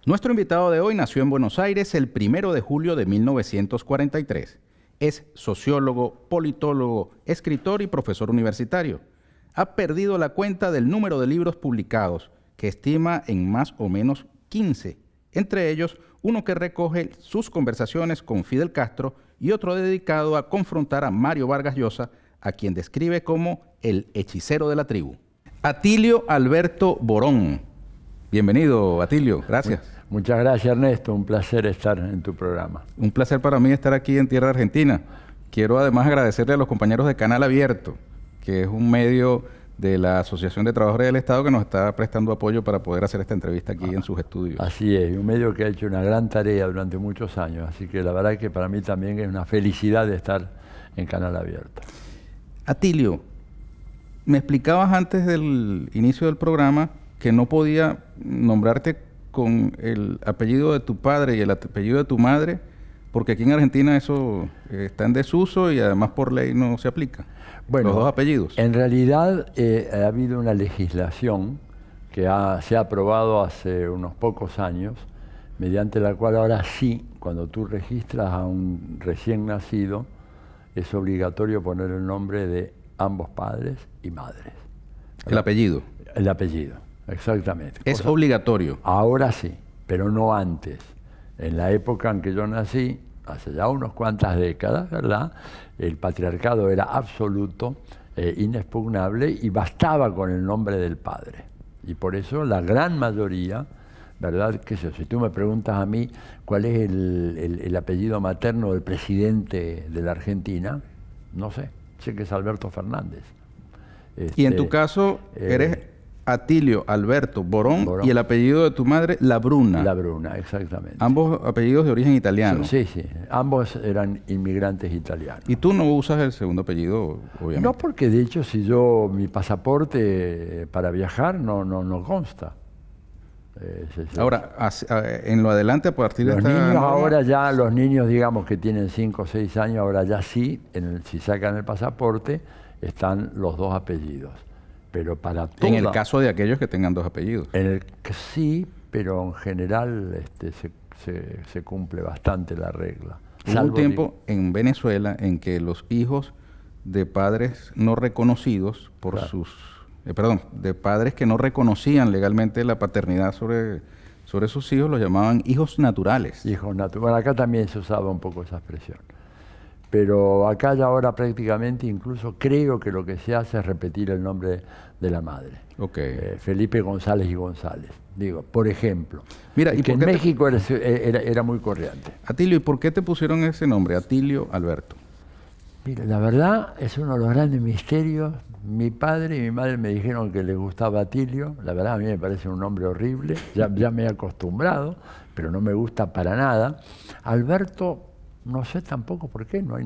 Nuestro invitado de hoy nació en Buenos Aires el 1 de julio de 1943. Es sociólogo, politólogo, escritor y profesor universitario. Ha perdido la cuenta del número de libros publicados, que estima en más o menos 15. Entre ellos, uno que recoge sus conversaciones con Fidel Castro y otro dedicado a confrontar a Mario Vargas Llosa, a quien describe como el hechicero de la tribu. Atilio Alberto Borón. Bienvenido, Atilio. Gracias. Muchas gracias, Ernesto. Un placer estar en tu programa. Un placer para mí estar aquí en tierra argentina. Quiero además agradecerle a los compañeros de Canal Abierto, que es un medio de la Asociación de Trabajadores del Estado que nos está prestando apoyo para poder hacer esta entrevista aquí en sus estudios. Así es, un medio que ha hecho una gran tarea durante muchos años, así que la verdad es que para mí también es una felicidad de estar en Canal Abierto. Atilio, me explicabas antes del inicio del programa que no podía nombrarte con el apellido de tu padre y el apellido de tu madre, porque aquí en Argentina eso está en desuso y además por ley no se aplica. Bueno, los dos apellidos. En realidad ha habido una legislación que se ha aprobado hace unos pocos años, mediante la cual ahora sí, cuando tú registras a un recién nacido, es obligatorio poner el nombre de ambos padres y madres. ¿Verdad? El apellido. El apellido, exactamente. Es obligatorio. Ahora sí, pero no antes. En la época en que yo nací, hace ya unas cuantas décadas, ¿verdad?, el patriarcado era absoluto, inexpugnable, y bastaba con el nombre del padre. Y por eso la gran mayoría, ¿verdad?, que si tú me preguntas a mí cuál es el apellido materno del presidente de la Argentina, no sé que es Alberto Fernández. Y en tu caso, eres Atilio Alberto Borón y el apellido de tu madre, Labruna. Labruna, exactamente. Ambos apellidos de origen italiano. Sí, sí. Ambos eran inmigrantes italianos. ¿Y tú no usas el segundo apellido, obviamente? No, porque de hecho mi pasaporte para viajar no consta. Ahora, en lo adelante, a partir de esta niños norma, ahora ya, los niños digamos que tienen 5 o 6 años, ahora ya sí, si sacan el pasaporte, están los dos apellidos. Pero para en el caso de aquellos que tengan dos apellidos. Sí, pero en general se cumple bastante la regla. Hubo un tiempo en Venezuela en que los hijos de padres no reconocidos por de padres que no reconocían legalmente la paternidad sobre sus hijos, los llamaban hijos naturales. Hijos naturales. Bueno, acá también se usaba un poco esa expresión. Pero acá ya ahora prácticamente incluso creo que lo que se hace es repetir el nombre de la madre. Okay. Felipe González y González, digo, por ejemplo. Mira, ¿y que por en qué México era muy corriente. Atilio, ¿y por qué te pusieron ese nombre, Atilio Alberto? Mira, la verdad es uno de los grandes misterios. Mi padre y mi madre me dijeron que les gustaba Atilio. La verdad a mí me parece un nombre horrible, ya me he acostumbrado, pero no me gusta para nada. Alberto, no sé tampoco por qué, no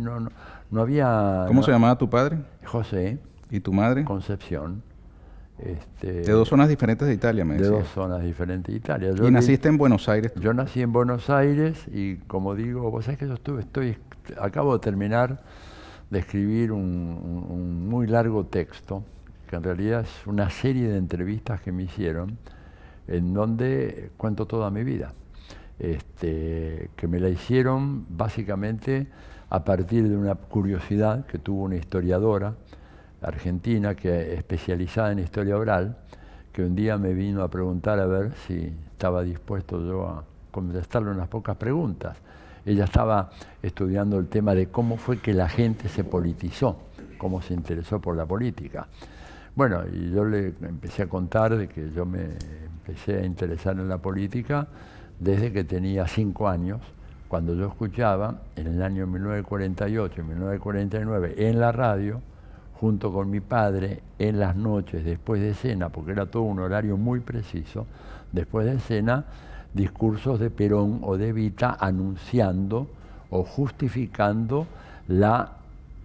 había... ¿Cómo se llamaba tu padre? José. ¿Y tu madre? Concepción. De dos zonas diferentes de Italia, me decías. De dos zonas diferentes de Italia. ¿Y naciste en Buenos Aires? Yo nací en Buenos Aires y, como digo, vos sabés que yo acabo de terminar de escribir un muy largo texto, que en realidad es una serie de entrevistas que me hicieron, en donde cuento toda mi vida. Que me la hicieron básicamente a partir de una curiosidad que tuvo una historiadora argentina que especializada en historia oral, que un día me vino a preguntar a ver si estaba dispuesto yo a contestarle unas pocas preguntas. Ella estaba estudiando el tema de cómo fue que la gente se politizó, cómo se interesó por la política. Bueno, y yo le empecé a contar de que yo me empecé a interesar en la política desde que tenía 5 años, cuando yo escuchaba en el año 1948 y 1949 en la radio, junto con mi padre, en las noches, después de cena, porque era todo un horario muy preciso, después de cena, discursos de Perón o de Evita anunciando o justificando la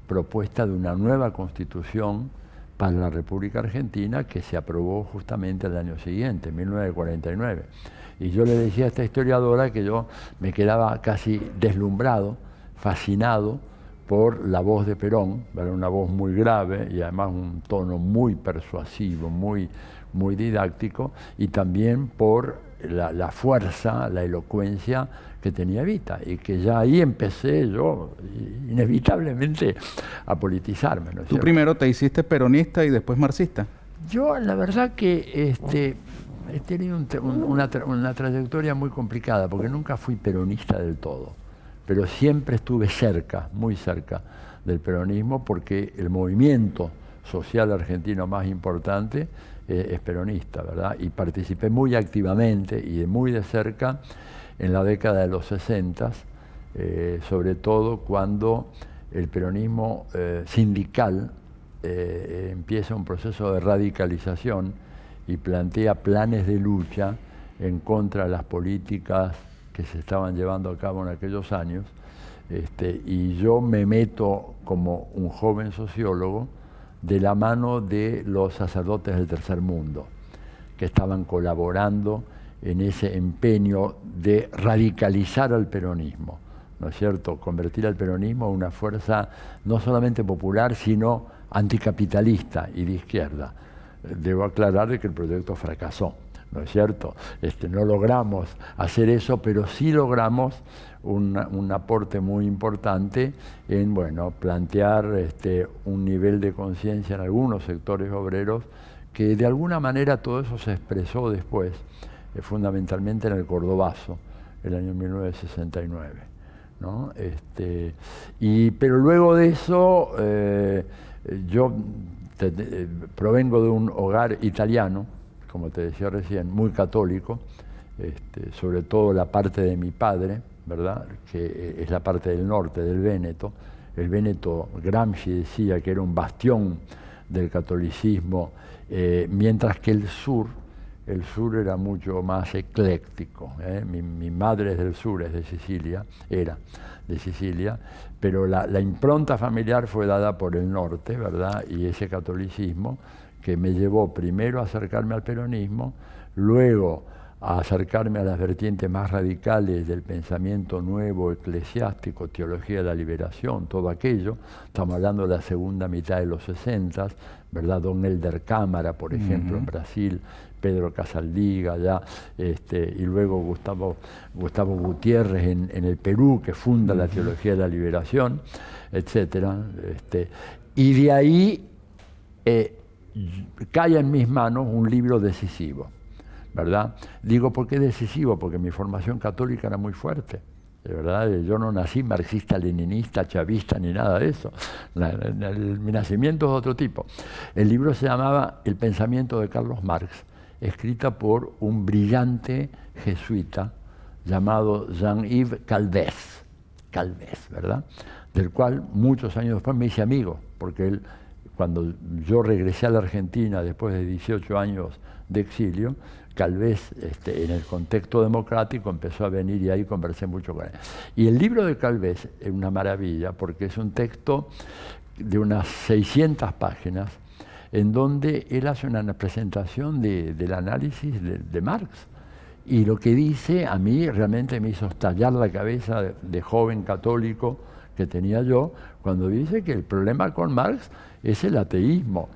propuesta de una nueva constitución para la República Argentina que se aprobó justamente el año siguiente, 1949. Y yo le decía a esta historiadora que yo me quedaba casi deslumbrado, fascinado por la voz de Perón, era una voz muy grave y además un tono muy persuasivo, muy didáctico, y también por la fuerza, la elocuencia que tenía Evita, y que ya ahí empecé yo inevitablemente a politizarme, ¿no es Tú cierto? primero te hiciste peronista y después marxista. Yo, la verdad que he tenido una trayectoria muy complicada, porque nunca fui peronista del todo, pero siempre estuve cerca, muy cerca del peronismo, porque el movimiento social argentino más importante es peronista, ¿verdad? Y participé muy activamente y muy de cerca en la década de los 60, sobre todo cuando el peronismo sindical empieza un proceso de radicalización y plantea planes de lucha en contra de las políticas que se estaban llevando a cabo en aquellos años, y yo me meto como un joven sociólogo de la mano de los sacerdotes del tercer mundo, que estaban colaborando en ese empeño de radicalizar al peronismo, ¿no es cierto? Convertir al peronismo en una fuerza no solamente popular, sino anticapitalista y de izquierda. Debo aclarar de que el proyecto fracasó, ¿no es cierto? No logramos hacer eso, pero sí logramos un aporte muy importante en, bueno, plantear un nivel de conciencia en algunos sectores obreros, que de alguna manera todo eso se expresó después, fundamentalmente en el Cordobazo, el año 1969, ¿no? Pero luego de eso, yo provengo de un hogar italiano, como te decía recién, muy católico, sobre todo la parte de mi padre, ¿verdad?, que es la parte del norte del Véneto. El Véneto, Gramsci decía que era un bastión del catolicismo, mientras que el sur era mucho más ecléctico. Mi madre es del sur, es de Sicilia, era de Sicilia, pero la impronta familiar fue dada por el norte, ¿verdad?, y ese catolicismo que me llevó primero a acercarme al peronismo, luego a acercarme a las vertientes más radicales del pensamiento nuevo, eclesiástico, teología de la liberación, todo aquello. Estamos hablando de la segunda mitad de los 60, ¿verdad? Don Helder Cámara, por ejemplo, en Brasil, Pedro Casaldiga, ya, y luego Gustavo Gutiérrez en el Perú, que funda la teología de la liberación, etcétera. Y de ahí cae en mis manos un libro decisivo, ¿verdad? Digo, ¿por qué decisivo? Porque mi formación católica era muy fuerte, de verdad. Yo no nací marxista, leninista, chavista, ni nada de eso. Mi nacimiento es de otro tipo. El libro se llamaba El pensamiento de Carlos Marx, escrita por un brillante jesuita llamado Jean-Yves Calvez, ¿verdad?, del cual muchos años después me hice amigo, porque él, cuando yo regresé a la Argentina después de 18 años de exilio, Calvez, en el contexto democrático, empezó a venir y ahí conversé mucho con él. Y el libro de Calvez es una maravilla, porque es un texto de unas 600 páginas, en donde él hace una presentación del análisis de Marx. Y lo que dice a mí realmente me hizo estallar la cabeza de joven católico que tenía yo, cuando dice que el problema con Marx es el ateísmo,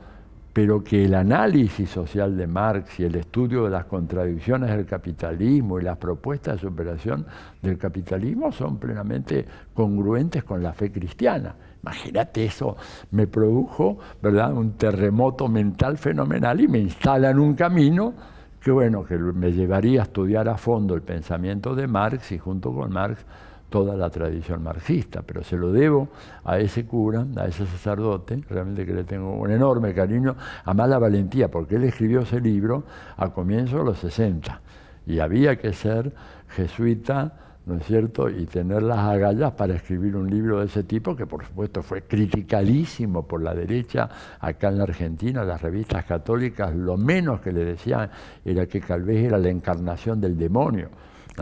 pero que el análisis social de Marx y el estudio de las contradicciones del capitalismo y las propuestas de superación del capitalismo son plenamente congruentes con la fe cristiana. Imagínate, eso me produjo, ¿verdad?, un terremoto mental fenomenal, y me instala en un camino que, bueno, que me llevaría a estudiar a fondo el pensamiento de Marx y junto con Marx toda la tradición marxista. Pero se lo debo a ese cura, a ese sacerdote, realmente que le tengo un enorme cariño, a mala valentía, porque él escribió ese libro a comienzos de los 60 y había que ser jesuita, ¿no es cierto?, y tener las agallas para escribir un libro de ese tipo, que por supuesto fue criticadísimo por la derecha acá en la Argentina. Las revistas católicas lo menos que le decían era que Calvez era la encarnación del demonio.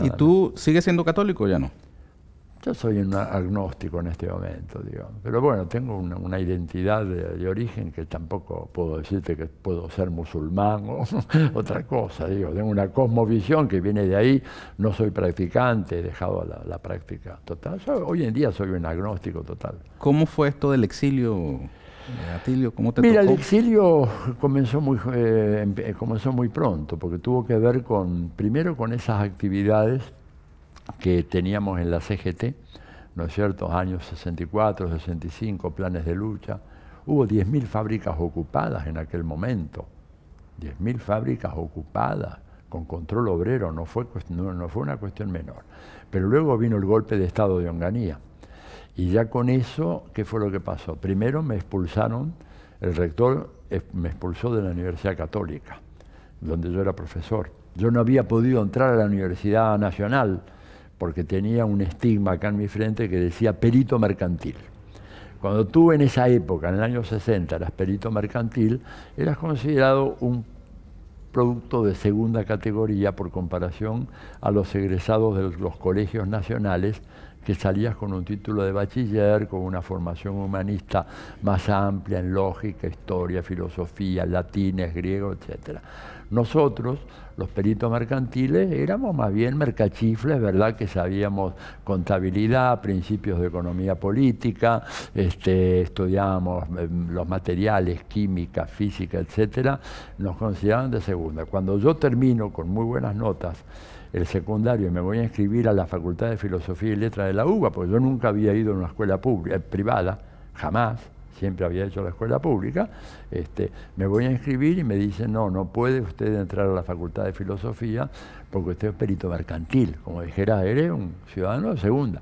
¿Y tú sigues siendo católico o ya no? Yo soy un agnóstico en este momento, digamos. Pero bueno, tengo una identidad de origen que tampoco puedo decirte que puedo ser musulmán o otra cosa, digo. Tengo una cosmovisión que viene de ahí, no soy practicante, he dejado la práctica total. Hoy en día soy un agnóstico total. ¿Cómo fue esto del exilio? Atilio, ¿cómo te Mira, tocó? el exilio comenzó muy pronto, porque tuvo que ver primero con esas actividades que teníamos en la CGT, ¿no es cierto? Años 64, 65, planes de lucha. Hubo 10.000 fábricas ocupadas en aquel momento. 10.000 fábricas ocupadas, con control obrero, no fue una cuestión menor. Pero luego vino el golpe de Estado de Onganía. Y ya con eso, ¿qué fue lo que pasó? Primero me expulsaron, el rector me expulsó de la Universidad Católica, donde yo era profesor. Yo no había podido entrar a la Universidad Nacional, porque tenía un estigma acá en mi frente que decía perito mercantil. Cuando tú en esa época, en el año 60, eras perito mercantil, eras considerado un producto de segunda categoría por comparación a los egresados de los colegios nacionales, que salías con un título de bachiller, con una formación humanista más amplia en lógica, historia, filosofía, latines, griego, etc. Nosotros, los peritos mercantiles, éramos más bien mercachifles, ¿verdad? Que sabíamos contabilidad, principios de economía política, estudiábamos los materiales, química, física, etc. Nos consideraban de segunda. Cuando yo termino con muy buenas notas el secundario y me voy a inscribir a la Facultad de Filosofía y Letras de la UBA, porque yo nunca había ido a una escuela privada, jamás, siempre había hecho la escuela pública, me voy a inscribir y me dicen, no puede usted entrar a la Facultad de Filosofía porque usted es perito mercantil, como dijera, eres un ciudadano de segunda.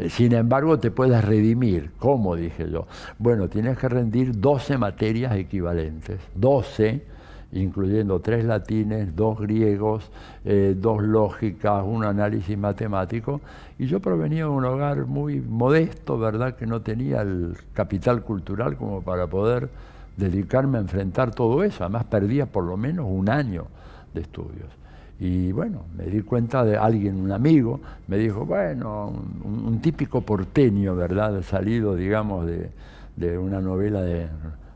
Sin embargo, te puedes redimir. ¿Cómo? Dije yo. Bueno, tienes que rendir 12 materias equivalentes, 12, incluyendo 3 latines, 2 griegos, 2 lógicas, un análisis matemático. Y yo provenía de un hogar muy modesto, ¿verdad?, que no tenía el capital cultural como para poder dedicarme a enfrentar todo eso. Además, perdía por lo menos un año de estudios. Y bueno, me di cuenta de alguien, un amigo, me dijo, bueno, un típico porteño, ¿verdad?, salido, digamos, de una novela de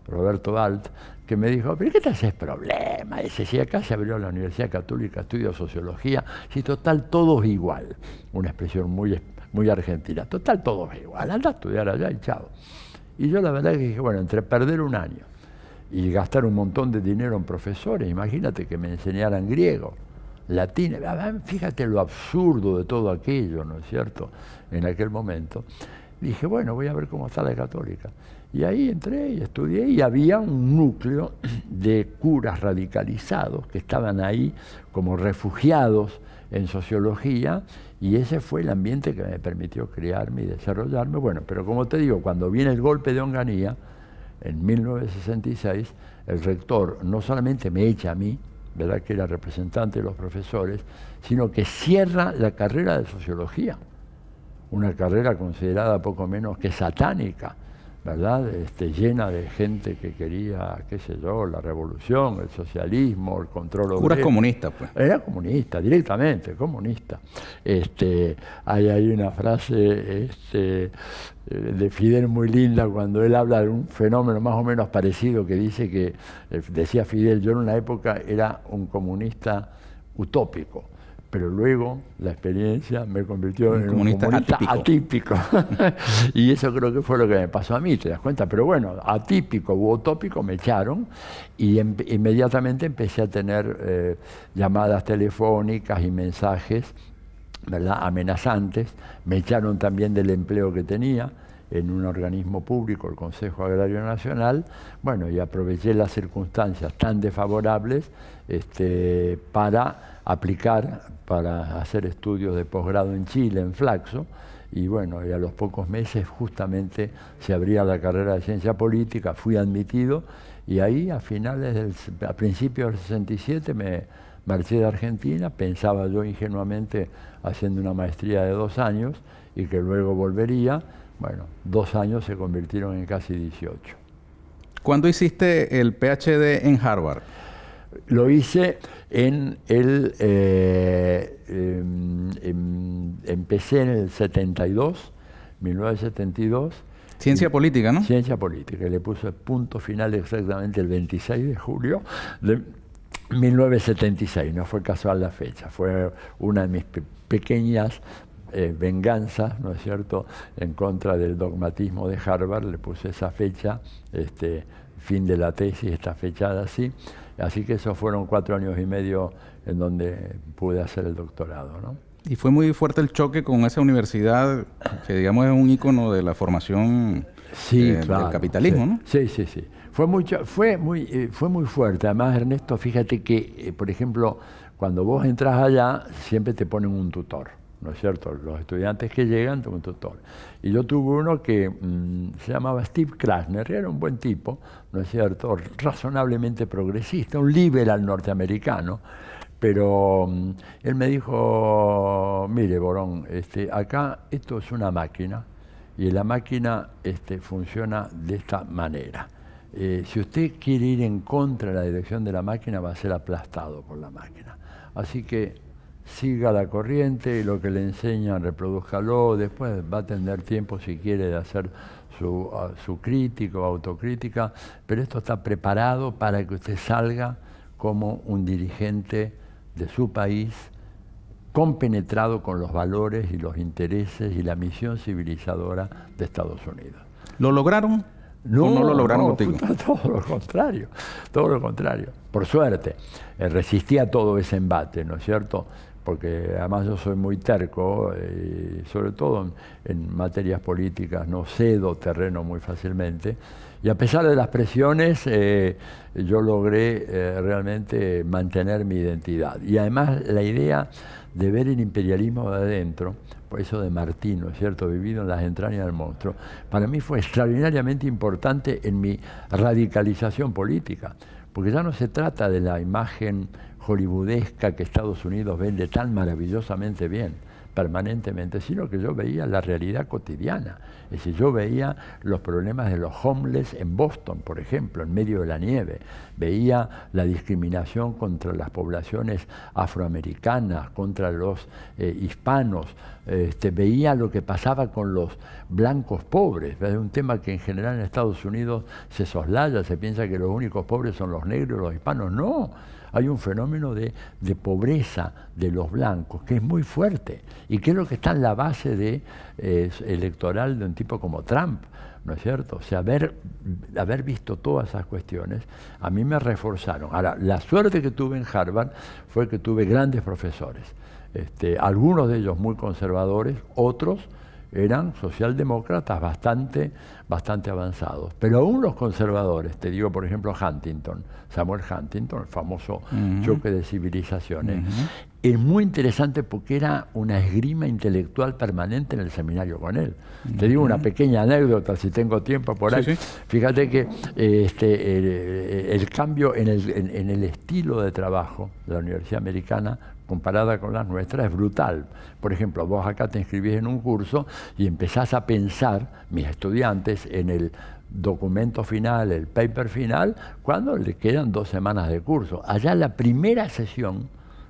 Roberto Balt, que me dijo, ¿pero qué te haces problema? Dice, si acá se abrió la Universidad Católica, estudio sociología, si total todo es igual. Una expresión muy argentina, total todo es igual, anda a estudiar allá y chao. Y yo la verdad que dije, bueno, entre perder un año y gastar un montón de dinero en profesores, imagínate que me enseñaran griego, latín, fíjate lo absurdo de todo aquello, ¿no es cierto?, en aquel momento. Dije, bueno, voy a ver cómo está la Católica. Y ahí entré y estudié, y había un núcleo de curas radicalizados que estaban ahí como refugiados en sociología, y ese fue el ambiente que me permitió crearme y desarrollarme. Bueno, pero como te digo, cuando viene el golpe de Onganía, en 1966, el rector no solamente me echa a mí, ¿verdad?, que era representante de los profesores, sino que cierra la carrera de sociología, una carrera considerada poco menos que satánica, ¿verdad?, llena de gente que quería, qué sé yo, la revolución, el socialismo, el control obrero. Curas comunistas, pues. Era comunista, directamente, comunista. Hay una frase de Fidel muy linda cuando él habla de un fenómeno más o menos parecido, que dice que, decía Fidel, yo en una época era un comunista utópico, pero luego la experiencia me convirtió en un comunista atípico. Y eso creo que fue lo que me pasó a mí, ¿te das cuenta? Pero bueno, atípico u utópico me echaron, y inmediatamente empecé a tener llamadas telefónicas y mensajes, ¿verdad?, amenazantes. Me echaron también del empleo que tenía en un organismo público, el Consejo Agrario Nacional. Bueno, y aproveché las circunstancias tan desfavorables para aplicar para hacer estudios de posgrado en Chile, en Flaxo, y bueno, y a los pocos meses justamente se abría la carrera de Ciencia Política, fui admitido, y ahí a principios del 67 me marché de Argentina, pensaba yo ingenuamente haciendo una maestría de 2 años y que luego volvería. Bueno, 2 años se convirtieron en casi 18. ¿Cuándo hiciste el PhD en Harvard? Lo hice empecé en el 1972. Ciencia política, ¿no? Ciencia política. Le puse punto final exactamente el 26 de julio de 1976. No fue casual la fecha, fue una de mis pequeñas venganza, ¿no es cierto?, en contra del dogmatismo de Harvard. Le puse esa fecha, fin de la tesis está fechada así. Así que esos fueron 4 años y medio en donde pude hacer el doctorado, ¿no? Y fue muy fuerte el choque con esa universidad, que digamos es un ícono de la formación claro, del capitalismo, sí, ¿no? Sí, sí, sí. Fue muy fuerte. Además, Ernesto, fíjate que, por ejemplo, cuando vos entras allá, siempre te ponen un tutor, ¿no es cierto? Los estudiantes que llegan tienen un tutor. Y yo tuve uno que se llamaba Steve Krasner, era un buen tipo, ¿no es cierto? Razonablemente progresista, un liberal norteamericano. Pero él me dijo, mire, Borón, acá esto es una máquina y la máquina funciona de esta manera. Si usted quiere ir en contra de la dirección de la máquina, va a ser aplastado por la máquina. Así que siga la corriente, lo que le enseñan, reprodúzcalo, después va a tener tiempo, si quiere, de hacer su crítica o autocrítica, pero esto está preparado para que usted salga como un dirigente de su país, compenetrado con los valores y los intereses y la misión civilizadora de Estados Unidos. ¿Lo lograron? No, no lo lograron contigo. Todo lo contrario, todo lo contrario. Por suerte, resistí a todo ese embate, ¿no es cierto? Porque además yo soy muy terco, sobre todo en materias políticas, no cedo terreno muy fácilmente. Y a pesar de las presiones, yo logré realmente mantener mi identidad. Y además la idea de ver el imperialismo de adentro, por eso de Martín, ¿no es cierto?, vivido en las entrañas del monstruo, para mí fue extraordinariamente importante en mi radicalización política, porque ya no se trata de la imagen hollywoodesca que Estados Unidos vende tan maravillosamente bien, permanentemente, sino que yo veía la realidad cotidiana. Es decir, yo veía los problemas de los homeless en Boston, por ejemplo, en medio de la nieve. Veía la discriminación contra las poblaciones afroamericanas, contra los hispanos. Veía lo que pasaba con los blancos pobres. Es un tema que en general en Estados Unidos se soslaya, se piensa que los únicos pobres son los negros y los hispanos. No. Hay un fenómeno de pobreza de los blancos que es muy fuerte y que es lo que está en la base electoral de un tipo como Trump, ¿no es cierto? O sea, haber visto todas esas cuestiones a mí me reforzaron. Ahora, la suerte que tuve en Harvard fue que tuve grandes profesores, algunos de ellos muy conservadores, otros eran socialdemócratas bastante avanzados. Pero aún los conservadores, te digo por ejemplo Huntington, Samuel Huntington, el famoso choque de civilizaciones, es muy interesante porque era una esgrima intelectual permanente en el seminario con él. Te digo una pequeña anécdota, si tengo tiempo por ahí. Sí. Fíjate que el cambio en el estilo de trabajo de la Universidad Americana comparada con las nuestras, es brutal. Por ejemplo, vos acá te inscribís en un curso y empezás a pensar, mis estudiantes, en el documento final, el paper final, cuando le quedan 2 semanas de curso. Allá la primera sesión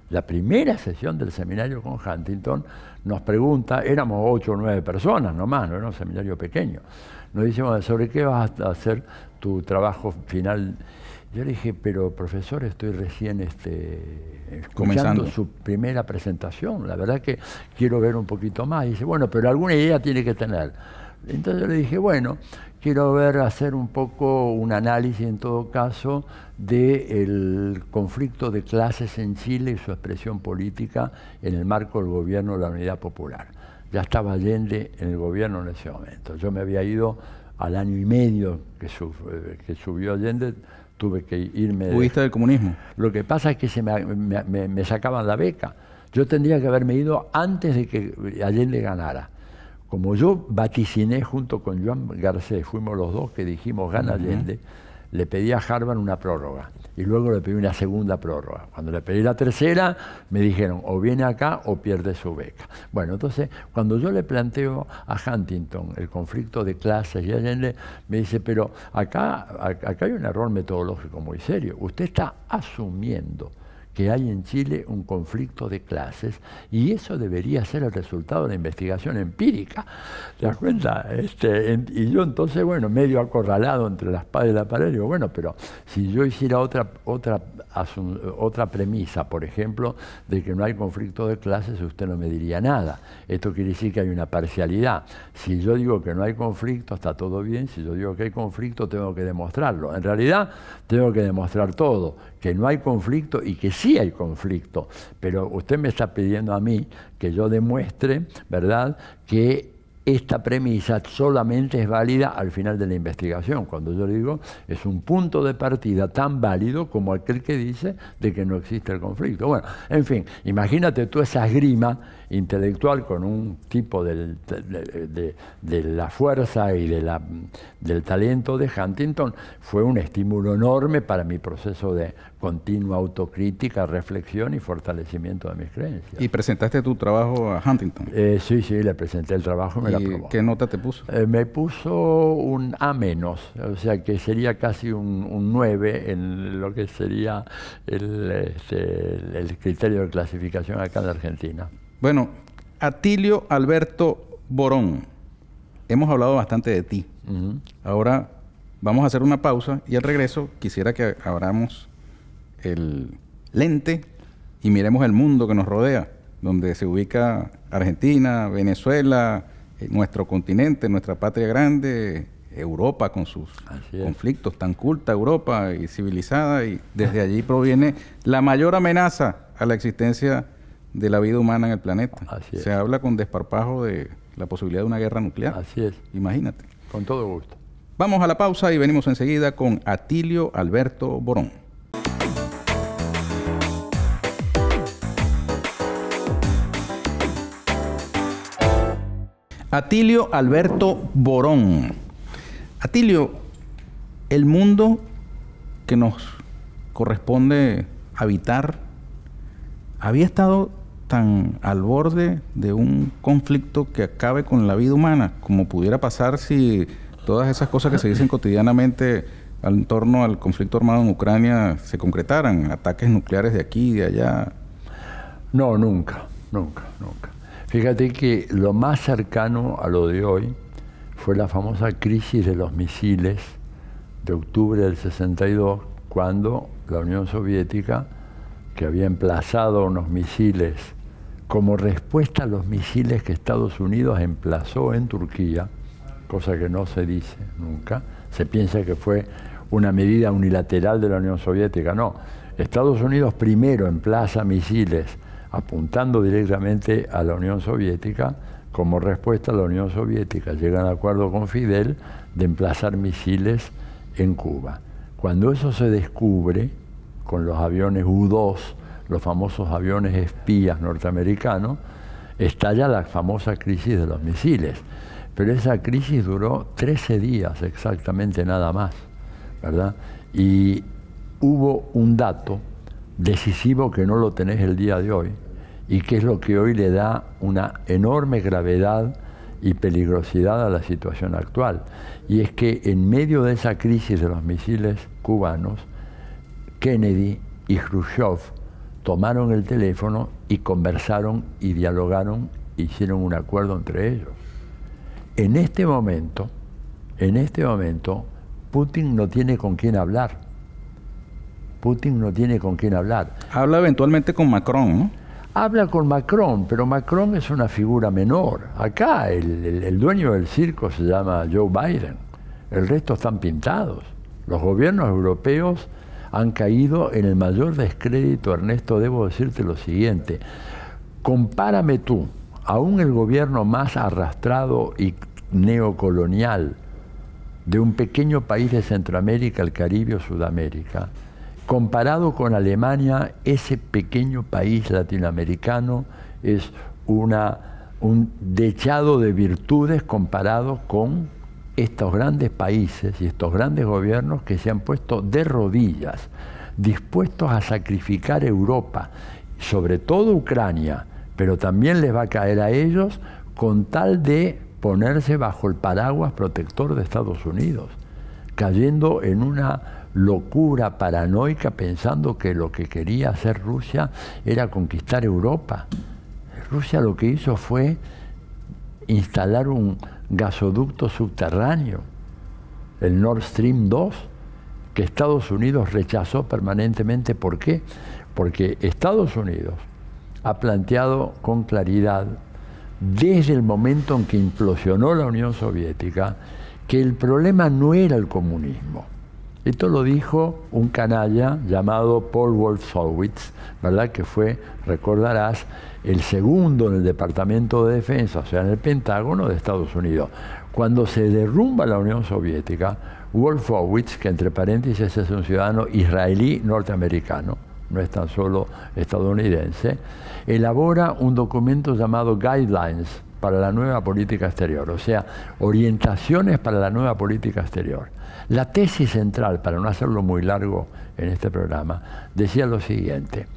del seminario con Huntington nos pregunta, éramos 8 o 9 personas nomás, no era un seminario pequeño, nos dice, bueno, ¿sobre qué vas a hacer tu trabajo final? Yo le dije, pero profesor, estoy recién escuchando su primera presentación, la verdad que quiero ver un poquito más. Y dice, bueno, pero alguna idea tiene que tener. Entonces yo le dije, bueno, quiero hacer un poco un análisis en todo caso del conflicto de clases en Chile y su expresión política en el marco del gobierno de la Unidad Popular. Ya estaba Allende en el gobierno en ese momento. Yo me había ido al año y medio que subió Allende, tuve que irme. ¿Huiste del comunismo? Lo que pasa es que me sacaban la beca. Yo tendría que haberme ido antes de que Allende ganara. Como yo vaticiné junto con Joan Garcés, fuimos los dos que dijimos gana Allende, le pedí a Harvard una prórroga y luego le pedí una segunda prórroga. Cuando le pedí la tercera, me dijeron o viene acá o pierde su beca. Bueno, entonces, cuando yo le planteo a Huntington el conflicto de clases y Allende, me dice, pero acá hay un error metodológico muy serio. Usted está asumiendo que hay en Chile un conflicto de clases y eso debería ser el resultado de la investigación empírica. ¿Te das cuenta? Y yo entonces, bueno, medio acorralado entre la espada y la pared, digo, bueno, pero si yo hiciera otra premisa, por ejemplo, de que no hay conflicto de clases, usted no me diría nada. Esto quiere decir que hay una parcialidad. Si yo digo que no hay conflicto, está todo bien. Si yo digo que hay conflicto, tengo que demostrarlo. En realidad, tengo que demostrar todo, que no hay conflicto y que sí hay conflicto. Pero usted me está pidiendo a mí que yo demuestre, ¿verdad?, que esta premisa solamente es válida al final de la investigación. Cuando yo digo, es un punto de partida tan válido como aquel que dice de que no existe el conflicto. Bueno, en fin, imagínate tú esa esgrima intelectual con un tipo de la fuerza y del talento de Huntington. Fue un estímulo enorme para mi proceso de continua autocrítica, reflexión y fortalecimiento de mis creencias. ¿Y presentaste tu trabajo a Huntington? Sí, le presenté el trabajo y me lo aprobó. ¿Qué nota te puso? Me puso un A-, o sea que sería casi un 9 en lo que sería el criterio de clasificación acá en la Argentina. Bueno, Atilio Alberto Borón, hemos hablado bastante de ti. Ahora vamos a hacer una pausa y al regreso quisiera que abramos el lente y miremos el mundo que nos rodea, donde se ubica Argentina, Venezuela, nuestro continente, nuestra patria grande, Europa con sus conflictos, tan culta Europa y civilizada, y desde allí proviene la mayor amenaza a la existencia de la vida humana en el planeta. Se habla con desparpajo de la posibilidad de una guerra nuclear. Así es. Imagínate. Con todo gusto. Vamos a la pausa y venimos enseguida con Atilio Alberto Borón. Atilio Alberto Borón. Atilio, el mundo que nos corresponde habitar había estado tan al borde de un conflicto que acabe con la vida humana, como pudiera pasar si todas esas cosas que se dicen cotidianamente en torno al conflicto armado en Ucrania se concretaran, ataques nucleares de aquí y de allá. No, nunca. Fíjate que lo más cercano a lo de hoy fue la famosa crisis de los misiles de octubre del 62, cuando la Unión Soviética, que había emplazado unos misiles como respuesta a los misiles que Estados Unidos emplazó en Turquía, cosa que no se dice nunca, se piensa que fue una medida unilateral de la Unión Soviética. No, Estados Unidos primero emplaza misiles apuntando directamente a la Unión Soviética. Como respuesta, la Unión Soviética llega a un acuerdo con Fidel de emplazar misiles en Cuba. Cuando eso se descubre, con los aviones U-2, los famosos aviones espías norteamericanos, estalla la famosa crisis de los misiles. Pero esa crisis duró 13 días exactamente, nada más, ¿verdad? Y hubo un dato decisivo que no lo tenés el día de hoy, y que es lo que hoy le da una enorme gravedad y peligrosidad a la situación actual. Y es que en medio de esa crisis de los misiles cubanos, Kennedy y Khrushchev tomaron el teléfono y conversaron y dialogaron, hicieron un acuerdo entre ellos. En este momento, Putin no tiene con quién hablar. Habla eventualmente con Macron, ¿no? Habla con Macron, pero Macron es una figura menor. Acá el dueño del circo se llama Joe Biden. El resto están pintados. Los gobiernos europeos han caído en el mayor descrédito. Ernesto, debo decirte lo siguiente. Compárame tú, aún el gobierno más arrastrado y neocolonial de un pequeño país de Centroamérica, el Caribe o Sudamérica, comparado con Alemania, ese pequeño país latinoamericano es un dechado de virtudes comparado con estos grandes países y estos grandes gobiernos que se han puesto de rodillas, dispuestos a sacrificar Europa, sobre todo Ucrania, pero también les va a caer a ellos con tal de ponerse bajo el paraguas protector de Estados Unidos, cayendo en una locura paranoica pensando que lo que quería hacer Rusia era conquistar Europa. Rusia lo que hizo fue instalar un gasoducto subterráneo, el Nord Stream 2, que Estados Unidos rechazó permanentemente. ¿Por qué? Porque Estados Unidos ha planteado con claridad, desde el momento en que implosionó la Unión Soviética, que el problema no era el comunismo. Esto lo dijo un canalla llamado Paul Wolfowitz, ¿verdad? Que fue, recordarás, el segundo en el Departamento de Defensa, o sea, en el Pentágono de Estados Unidos. Cuando se derrumba la Unión Soviética, Wolfowitz, que entre paréntesis es un ciudadano israelí norteamericano, no es tan solo estadounidense, elabora un documento llamado Guidelines para la nueva política exterior, o sea, orientaciones para la nueva política exterior. La tesis central, para no hacerlo muy largo en este programa, decía lo siguiente: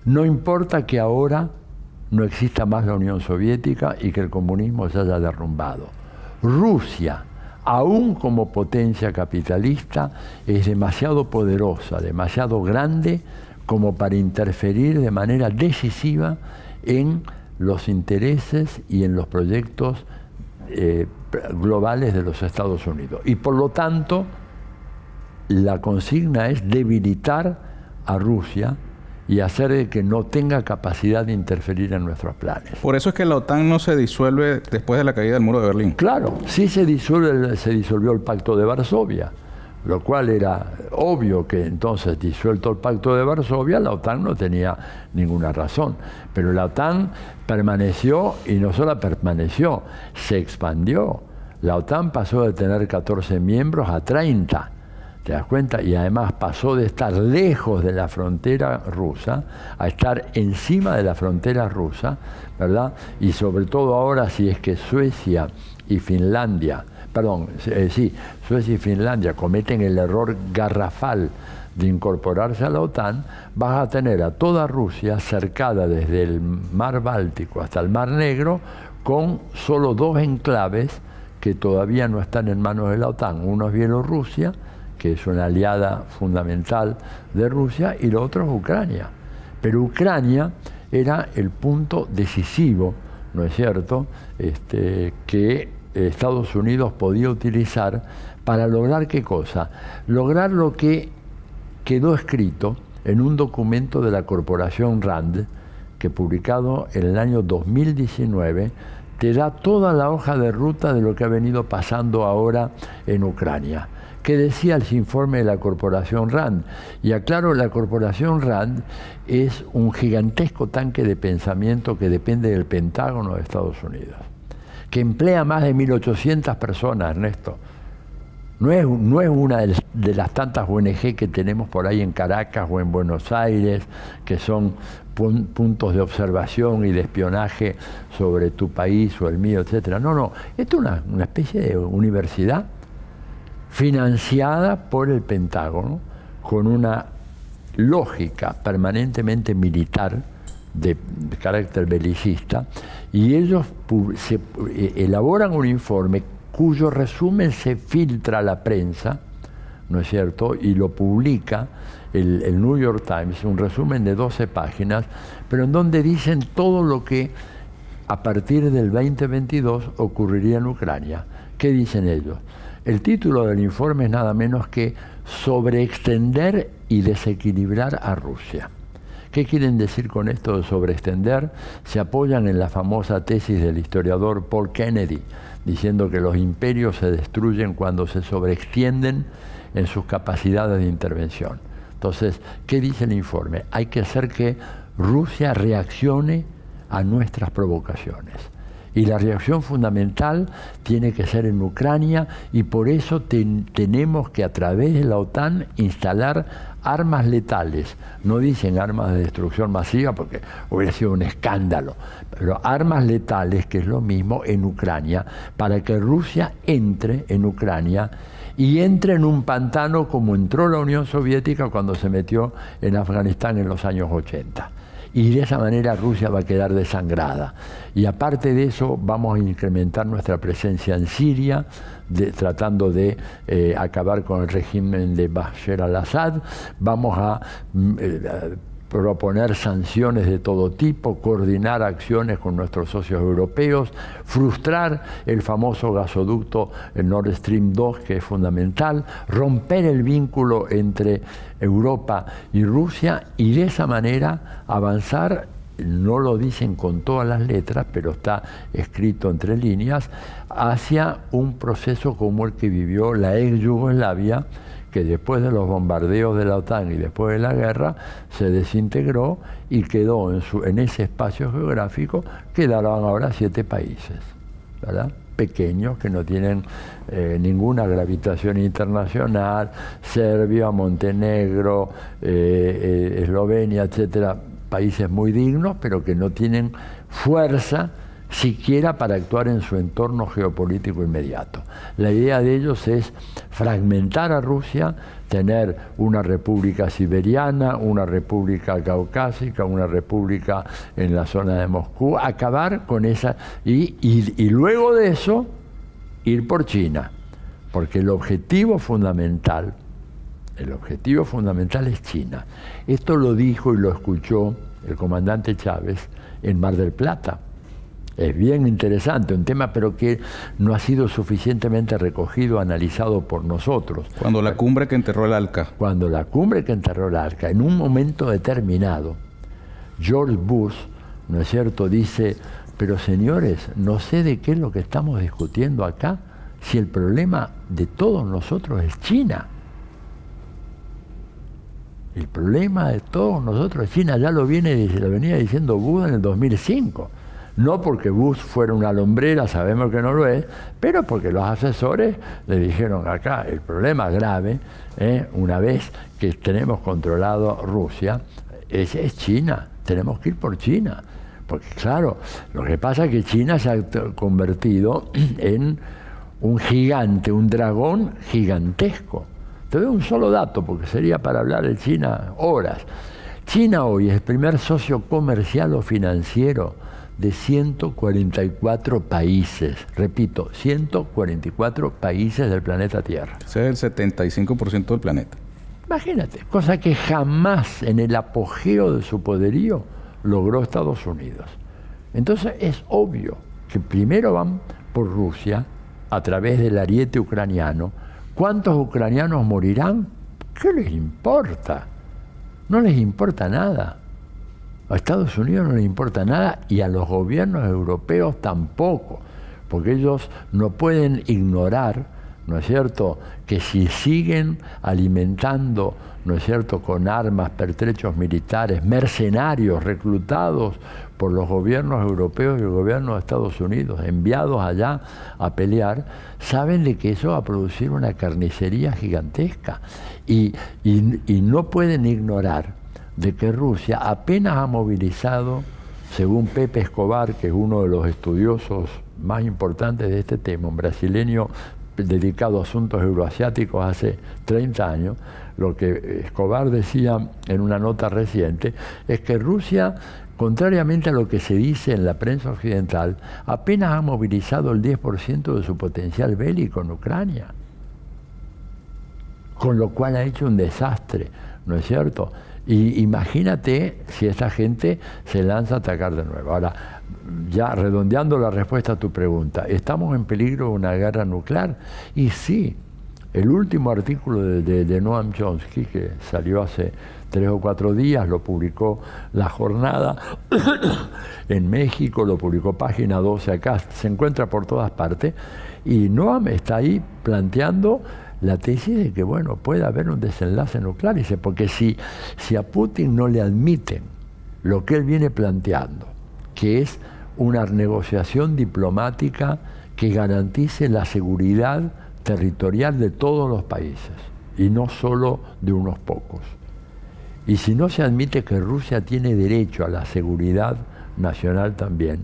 no importa que ahora no exista más la Unión Soviética y que el comunismo se haya derrumbado. Rusia, aún como potencia capitalista, es demasiado poderosa, demasiado grande como para interferir de manera decisiva en los intereses y en los proyectos globales de los Estados Unidos. Y por lo tanto, la consigna es debilitar a Rusia y hacer de que no tenga capacidad de interferir en nuestros planes. Por eso es que la OTAN no se disuelve después de la caída del muro de Berlín. Claro, sí se disolvió el Pacto de Varsovia, lo cual era obvio que entonces, disuelto el Pacto de Varsovia, la OTAN no tenía ninguna razón. Pero la OTAN permaneció, y no solo permaneció, se expandió. La OTAN pasó de tener 14 miembros a 30. ¿Te das cuenta? Y además pasó de estar lejos de la frontera rusa a estar encima de la frontera rusa, ¿verdad? Y sobre todo ahora, si es que Suecia y Finlandia, Suecia y Finlandia cometen el error garrafal de incorporarse a la OTAN, vas a tener a toda Rusia cercada desde el mar Báltico hasta el mar Negro, con solo dos enclaves que todavía no están en manos de la OTAN. Uno es Bielorrusia, que es una aliada fundamental de Rusia, y lo otro es Ucrania. Pero Ucrania era el punto decisivo, ¿no es cierto?, que Estados Unidos podía utilizar para lograr ¿qué cosa? Lograr lo que quedó escrito en un documento de la Corporación RAND, que publicado en el año 2019, te da toda la hoja de ruta de lo que ha venido pasando ahora en Ucrania. ¿Qué decía el informe de la Corporación RAND? Y aclaro, la Corporación RAND es un gigantesco tanque de pensamiento que depende del Pentágono de Estados Unidos, que emplea más de 1.800 personas, Ernesto. No es una de las tantas ONG que tenemos por ahí en Caracas o en Buenos Aires, que son puntos de observación y de espionaje sobre tu país o el mío, etc. No, esto es una especie de universidad financiada por el Pentágono, con una lógica permanentemente militar de carácter belicista, y ellos elaboran un informe cuyo resumen se filtra a la prensa, ¿no es cierto?, y lo publica el New York Times, un resumen de 12 páginas, pero en donde dicen todo lo que a partir del 2022 ocurriría en Ucrania. ¿Qué dicen ellos? El título del informe es nada menos que sobreextender y desequilibrar a Rusia. ¿Qué quieren decir con esto de sobreextender? Se apoyan en la famosa tesis del historiador Paul Kennedy, diciendo que los imperios se destruyen cuando se sobreextienden en sus capacidades de intervención. Entonces, ¿qué dice el informe? Hay que hacer que Rusia reaccione a nuestras provocaciones. Y la reacción fundamental tiene que ser en Ucrania, y por eso tenemos que, a través de la OTAN, instalar armas letales. No dicen armas de destrucción masiva porque hubiera sido un escándalo, pero armas letales, que es lo mismo, en Ucrania, para que Rusia entre en Ucrania y entre en un pantano como entró la Unión Soviética cuando se metió en Afganistán en los años 80. y de esa manera Rusia va a quedar desangrada. Y aparte de eso, vamos a incrementar nuestra presencia en Siria, tratando de acabar con el régimen de Bashar al-Assad. Vamos a proponer sanciones de todo tipo, coordinar acciones con nuestros socios europeos, frustrar el famoso gasoducto Nord Stream 2, que es fundamental, romper el vínculo entre Europa y Rusia y de esa manera avanzar. No lo dicen con todas las letras, pero está escrito entre líneas, hacia un proceso como el que vivió la ex Yugoslavia, que después de los bombardeos de la OTAN y después de la guerra se desintegró y quedó en ese espacio geográfico, quedaron ahora 7 países, ¿verdad? Pequeños, que no tienen ninguna gravitación internacional: Serbia, Montenegro, Eslovenia, etcétera, países muy dignos, pero que no tienen fuerza siquiera para actuar en su entorno geopolítico inmediato. La idea de ellos es fragmentar a Rusia, tener una república siberiana, una república caucásica, una república en la zona de Moscú, acabar con esa, y luego de eso ir por China, porque el objetivo fundamental es China. Esto lo dijo y lo escuchó el comandante Chávez en Mar del Plata. Es bien interesante, un tema pero que no ha sido suficientemente recogido, analizado por nosotros. Cuando la cumbre que enterró el Alca. Cuando la cumbre que enterró el Alca, en un momento determinado, George Bush, ¿no es cierto?, dice: pero señores, no sé de qué es lo que estamos discutiendo acá, si el problema de todos nosotros es China. El problema de todos nosotros es China. Ya lo venía diciendo Bush en el 2005. No porque Bush fuera una lumbrera, sabemos que no lo es, pero porque los asesores le dijeron: acá el problema grave, una vez que tenemos controlado Rusia, es China, tenemos que ir por China. Porque claro, lo que pasa es que China se ha convertido en un gigante, un dragón gigantesco. Te doy un solo dato, porque sería para hablar de China horas. China hoy es el primer socio comercial o financiero de 144 países. Repito, 144 países del planeta Tierra. Ese es el 75% del planeta. Imagínate, cosa que jamás en el apogeo de su poderío logró Estados Unidos. Entonces es obvio que primero van por Rusia a través del ariete ucraniano. ¿Cuántos ucranianos morirán? ¿Qué les importa? No les importa nada. A Estados Unidos no les importa nada y a los gobiernos europeos tampoco, porque ellos no pueden ignorar, ¿no es cierto?, que si siguen alimentando, ¿no es cierto?, con armas, pertrechos militares, mercenarios reclutados por los gobiernos europeos y el gobierno de Estados Unidos, enviados allá a pelear, saben de que eso va a producir una carnicería gigantesca y no pueden ignorar de que Rusia apenas ha movilizado, según Pepe Escobar, que es uno de los estudiosos más importantes de este tema, un brasileño dedicado a asuntos euroasiáticos hace 30 años, lo que Escobar decía en una nota reciente es que Rusia, contrariamente a lo que se dice en la prensa occidental, apenas ha movilizado el 10% de su potencial bélico en Ucrania, con lo cual ha hecho un desastre, ¿no es cierto? Y imagínate si esta gente se lanza a atacar de nuevo. Ahora, ya redondeando la respuesta a tu pregunta, ¿estamos en peligro de una guerra nuclear? Y sí, el último artículo de Noam Chomsky, que salió hace 3 o 4 días, lo publicó La Jornada en México, lo publicó Página 12 acá, se encuentra por todas partes, y Noam está ahí planteando la tesis de que, bueno, puede haber un desenlace nuclear, dice, porque si a Putin no le admiten lo que él viene planteando, que es una negociación diplomática que garantice la seguridad territorial de todos los países, y no solo de unos pocos. Y si no se admite que Rusia tiene derecho a la seguridad nacional también,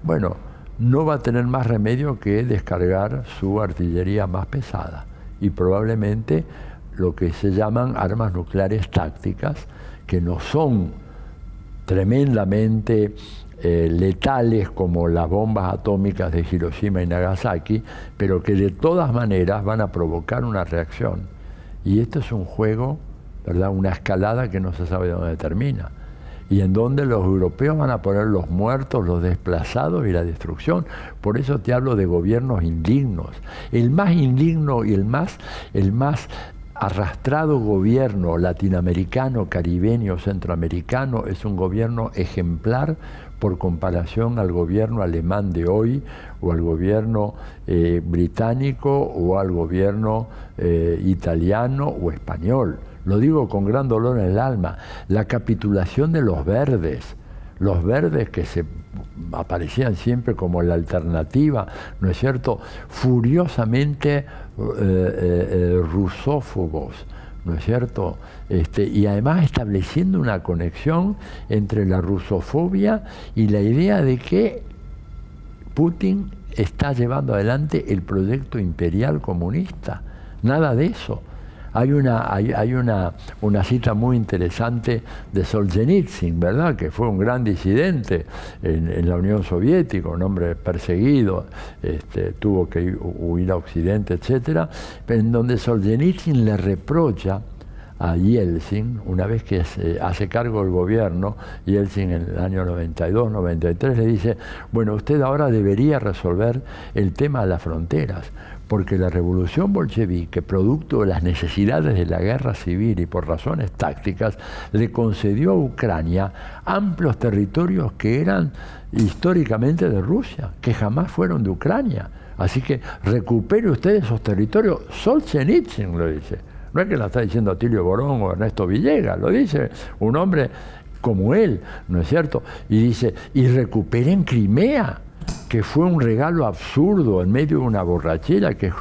bueno, no va a tener más remedio que descargar su artillería más pesada, y probablemente lo que se llaman armas nucleares tácticas, que no son tremendamente letales como las bombas atómicas de Hiroshima y Nagasaki, pero que de todas maneras van a provocar una reacción. Y esto es un juego, ¿verdad? Una escalada que no se sabe dónde termina. Y en donde los europeos van a poner los muertos, los desplazados y la destrucción. Por eso te hablo de gobiernos indignos. El más indigno y el más arrastrado gobierno latinoamericano, caribeño, centroamericano es un gobierno ejemplar por comparación al gobierno alemán de hoy, o al gobierno británico, o al gobierno italiano o español. Lo digo con gran dolor en el alma. La capitulación de los verdes que se aparecían siempre como la alternativa, ¿no es cierto?, furiosamente rusófobos, ¿no es cierto?, y además estableciendo una conexión entre la rusofobia y la idea de que Putin está llevando adelante el proyecto imperial comunista. Nada de eso. Hay una cita muy interesante de Solzhenitsyn, ¿verdad?, que fue un gran disidente en la Unión Soviética, un hombre perseguido, tuvo que huir a Occidente, etcétera, pero en donde Solzhenitsyn le reprocha a Yeltsin, una vez que hace cargo del gobierno, Yeltsin en el año 92, 93, le dice, bueno, usted ahora debería resolver el tema de las fronteras, porque la revolución bolchevique, producto de las necesidades de la guerra civil y por razones tácticas, le concedió a Ucrania amplios territorios que eran históricamente de Rusia, que jamás fueron de Ucrania. Así que recupere usted esos territorios. Solzhenitsyn lo dice. No es que lo está diciendo Atilio Borón o Ernesto Villegas, lo dice un hombre como él, ¿no es cierto? Y dice, y recuperen Crimea, que fue un regalo absurdo en medio de una borrachera que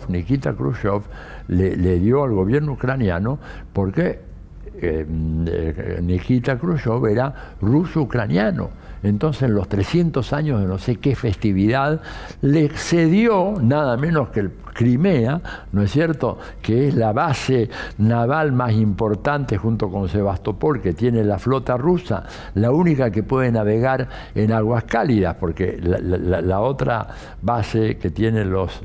Nikita Khrushchev, le dio al gobierno ucraniano, porque Nikita Khrushchev era ruso-ucraniano. Entonces, en los 300 años de no sé qué festividad, le cedió nada menos que Crimea, ¿no es cierto?, que es la base naval más importante junto con Sebastopol, que tiene la flota rusa, la única que puede navegar en aguas cálidas, porque la otra base que tienen los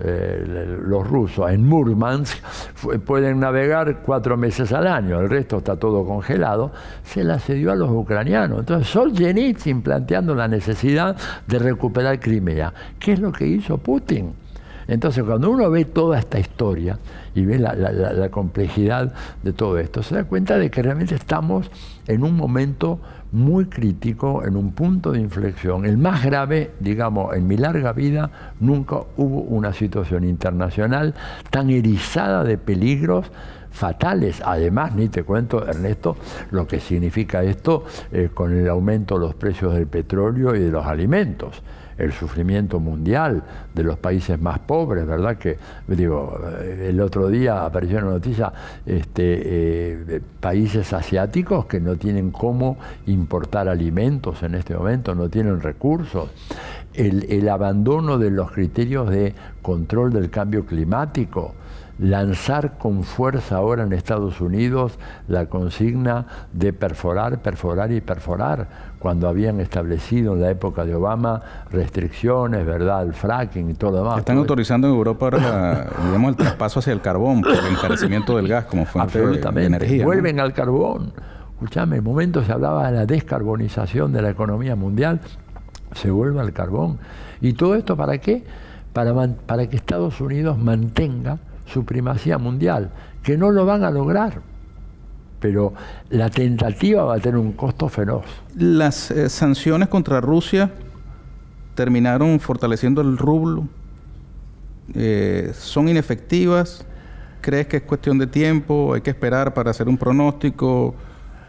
rusos en Murmansk pueden navegar 4 meses al año, el resto está todo congelado, se la cedió a los ucranianos. Entonces Solzhenitsyn planteando la necesidad de recuperar Crimea. ¿Qué es lo que hizo Putin? Entonces, cuando uno ve toda esta historia y ve la complejidad de todo esto, se da cuenta de que realmente estamos en un momento muy crítico, en un punto de inflexión. El más grave, digamos, en mi larga vida, nunca hubo una situación internacional tan erizada de peligros fatales. Además, ni te cuento, Ernesto, lo que significa esto con el aumento de los precios del petróleo y de los alimentos. El sufrimiento mundial de los países más pobres, ¿verdad? Que, digo, el otro día apareció una noticia, países asiáticos que no tienen cómo importar alimentos en este momento, no tienen recursos. El abandono de los criterios de control del cambio climático. Lanzar con fuerza ahora en Estados Unidos la consigna de perforar, perforar y perforar, cuando habían establecido en la época de Obama restricciones, ¿verdad?, al fracking y todo lo demás. Están autorizando en Europa ahora, digamos, el traspaso hacia el carbón por el encarecimiento del gas como fuente de energía. Vuelven, ¿no?, al carbón. Escuchame, en momentos se hablaba de la descarbonización de la economía mundial, se vuelve al carbón. ¿Y todo esto para qué? Para que Estados Unidos mantenga su primacía mundial, que no lo van a lograr, pero la tentativa va a tener un costo feroz. Las sanciones contra Rusia terminaron fortaleciendo el rublo, son inefectivas. ¿Crees que es cuestión de tiempo? ¿Hay que esperar para hacer un pronóstico?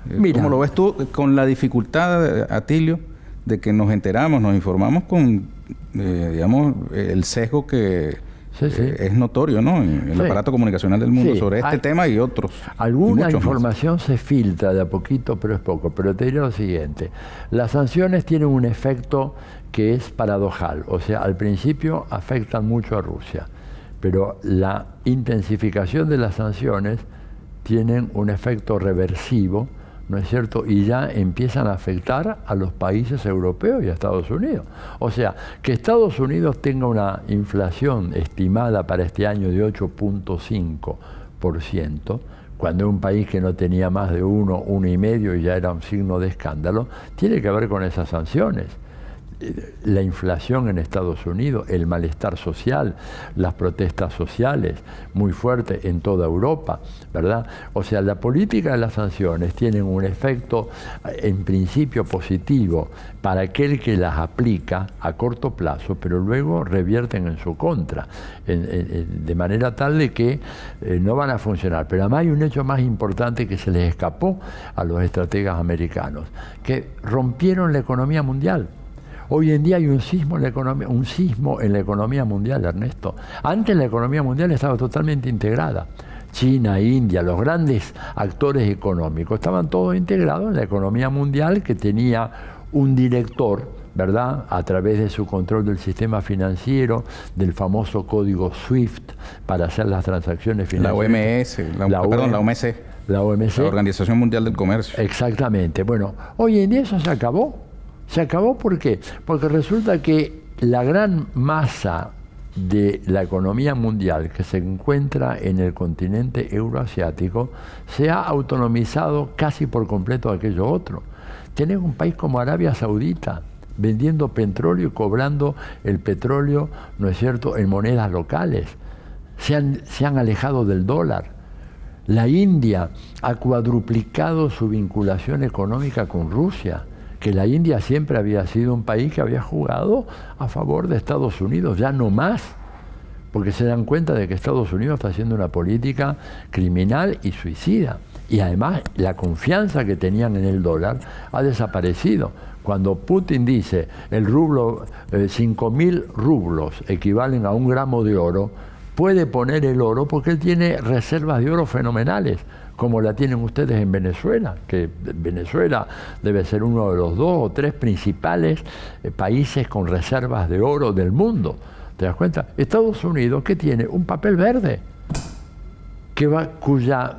Mira, ¿cómo lo ves tú con la dificultad, Atilio, de que nos enteramos, nos informamos con, digamos, el sesgo que es notorio, ¿no?, en el aparato comunicacional del mundo sobre este tema y otros? Alguna información se filtra de a poquito, pero es poco. Pero te diré lo siguiente: las sanciones tienen un efecto que es paradojal. O sea, al principio afectan mucho a Rusia, pero la intensificación de las sanciones tienen un efecto reversivo ¿no es cierto? Y ya empiezan a afectar a los países europeos y a Estados Unidos. O sea, que Estados Unidos tenga una inflación estimada para este año de 8.5%, cuando es un país que no tenía más de 1, 1,5 y ya era un signo de escándalo, tiene que ver con esas sanciones. La inflación en Estados Unidos, el malestar social, las protestas sociales muy fuertes en toda Europa, ¿verdad? O sea, la política de las sanciones tienen un efecto en principio positivo para aquel que las aplica a corto plazo, pero luego revierten en su contra, de manera tal de que no van a funcionar. Pero además hay un hecho más importante que se les escapó a los estrategas americanos, que rompieron la economía mundial. Hoy en día hay un sismo en la economía mundial, Ernesto. Antes la economía mundial estaba totalmente integrada. China, India, los grandes actores económicos estaban todos integrados en la economía mundial, que tenía un director, ¿verdad?, a través de su control del sistema financiero, del famoso código SWIFT para hacer las transacciones financieras. La OMC. La OMC. La Organización Mundial del Comercio. Exactamente. Bueno, hoy en día eso se acabó. ¿Se acabó por qué? Porque resulta que la gran masa de la economía mundial que se encuentra en el continente euroasiático se ha autonomizado casi por completo de aquello otro. Tenés un país como Arabia Saudita vendiendo petróleo y cobrando el petróleo, ¿no es cierto?, en monedas locales. Se han alejado del dólar. La India ha cuadruplicado su vinculación económica con Rusia, que la India siempre había sido un país que había jugado a favor de Estados Unidos, ya no más, porque se dan cuenta de que Estados Unidos está haciendo una política criminal y suicida. Y además la confianza que tenían en el dólar ha desaparecido. Cuando Putin dice el rublo, 5.000 rublos equivalen a 1 gramo de oro, puede poner el oro porque él tiene reservas de oro fenomenales, como la tienen ustedes en Venezuela, que Venezuela debe ser uno de los 2 o 3 principales países con reservas de oro del mundo. ¿Te das cuenta? Estados Unidos, ¿qué tiene? Un papel verde, cuya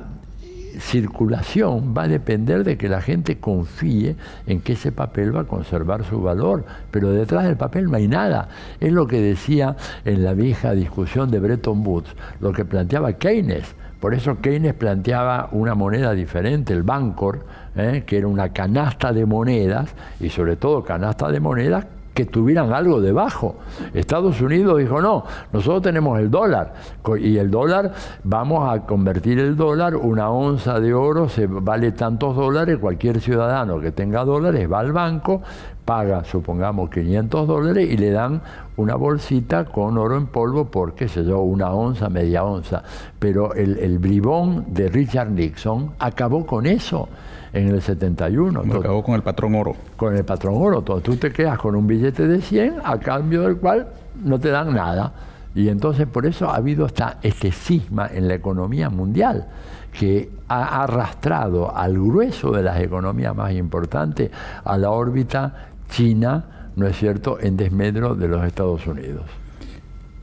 circulación va a depender de que la gente confíe en que ese papel va a conservar su valor, pero detrás del papel no hay nada. Es lo que decía en la vieja discusión de Bretton Woods, lo que planteaba Keynes. Por eso Keynes planteaba una moneda diferente, el Bancor, que era una canasta de monedas, y sobre todo canasta de monedas que tuvieran algo debajo. Estados Unidos dijo, no, nosotros tenemos el dólar, y el dólar, vamos a convertir el dólar, 1 onza de oro vale tantos dólares, cualquier ciudadano que tenga dólares va al banco, paga, supongamos, $500 y le dan una bolsita con oro en polvo por, qué sé yo, 1 onza, media onza. Pero el bribón de Richard Nixon acabó con eso en el 71. Acabó con el patrón oro. Con el patrón oro. Tú te quedas con un billete de 100 a cambio del cual no te dan nada. Y entonces por eso ha habido este cisma en la economía mundial, que ha arrastrado al grueso de las economías más importantes a la órbita China, ¿no es cierto?, en desmedro de los Estados Unidos.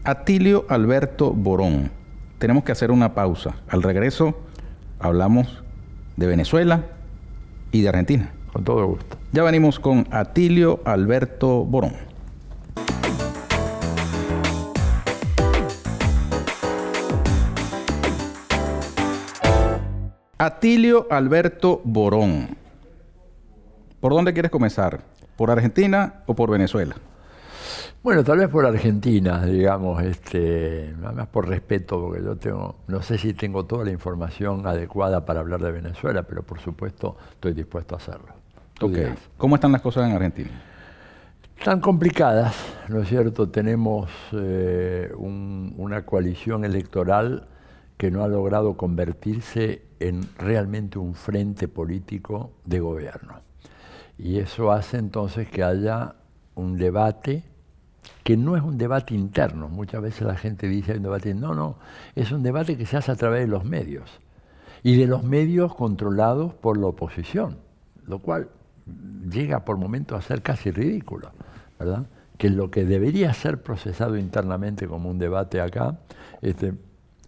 Atilio Alberto Borón. Tenemos que hacer una pausa. Al regreso hablamos de Venezuela y de Argentina. Con todo gusto. Ya venimos con Atilio Alberto Borón. Atilio Alberto Borón. ¿Por dónde quieres comenzar? ¿Por Argentina o por Venezuela? Bueno, tal vez por Argentina, digamos, además por respeto, porque yo no sé si tengo toda la información adecuada para hablar de Venezuela, pero por supuesto estoy dispuesto a hacerlo. Okay. ¿Cómo están las cosas en Argentina? Están complicadas, ¿no es cierto? Tenemos una coalición electoral que no ha logrado convertirse en realmente un frente político de gobierno. Y eso hace entonces que haya un debate que no es un debate interno. Muchas veces la gente dice hay un debate, no, es un debate que se hace a través de los medios, y de los medios controlados por la oposición, lo cual llega por momentos a ser casi ridículo, ¿verdad? Que lo que debería ser procesado internamente como un debate acá,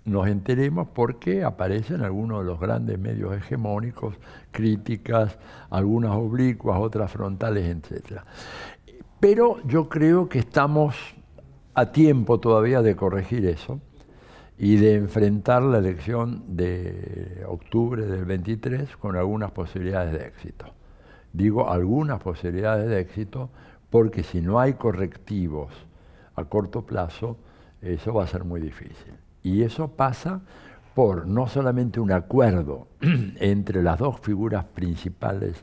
nos enteremos porque aparecen algunos de los grandes medios hegemónicos, críticas, algunas oblicuas, otras frontales, etc. Pero yo creo que estamos a tiempo todavía de corregir eso y de enfrentar la elección de octubre del 23 con algunas posibilidades de éxito. Digo algunas posibilidades de éxito porque si no hay correctivos a corto plazo, eso va a ser muy difícil. Y eso pasa por no solamente un acuerdo entre las dos figuras principales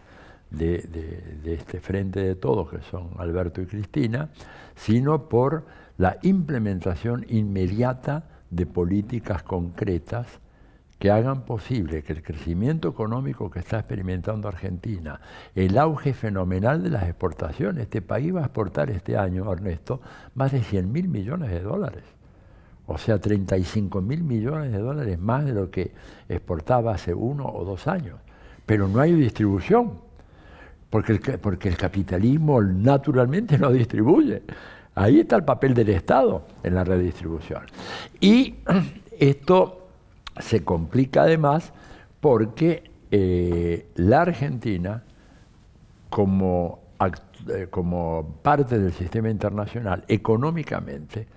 de este Frente de Todos, que son Alberto y Cristina, sino por la implementación inmediata de políticas concretas que hagan posible que el crecimiento económico que está experimentando Argentina, el auge fenomenal de las exportaciones, este país va a exportar este año, Ernesto, más de 100.000 millones de dólares. O sea, 35.000 millones de dólares más de lo que exportaba hace 1 o 2 años. Pero no hay distribución, porque el capitalismo naturalmente no distribuye. Ahí está el papel del Estado en la redistribución. Y esto se complica además porque la Argentina, como parte del sistema internacional, económicamente,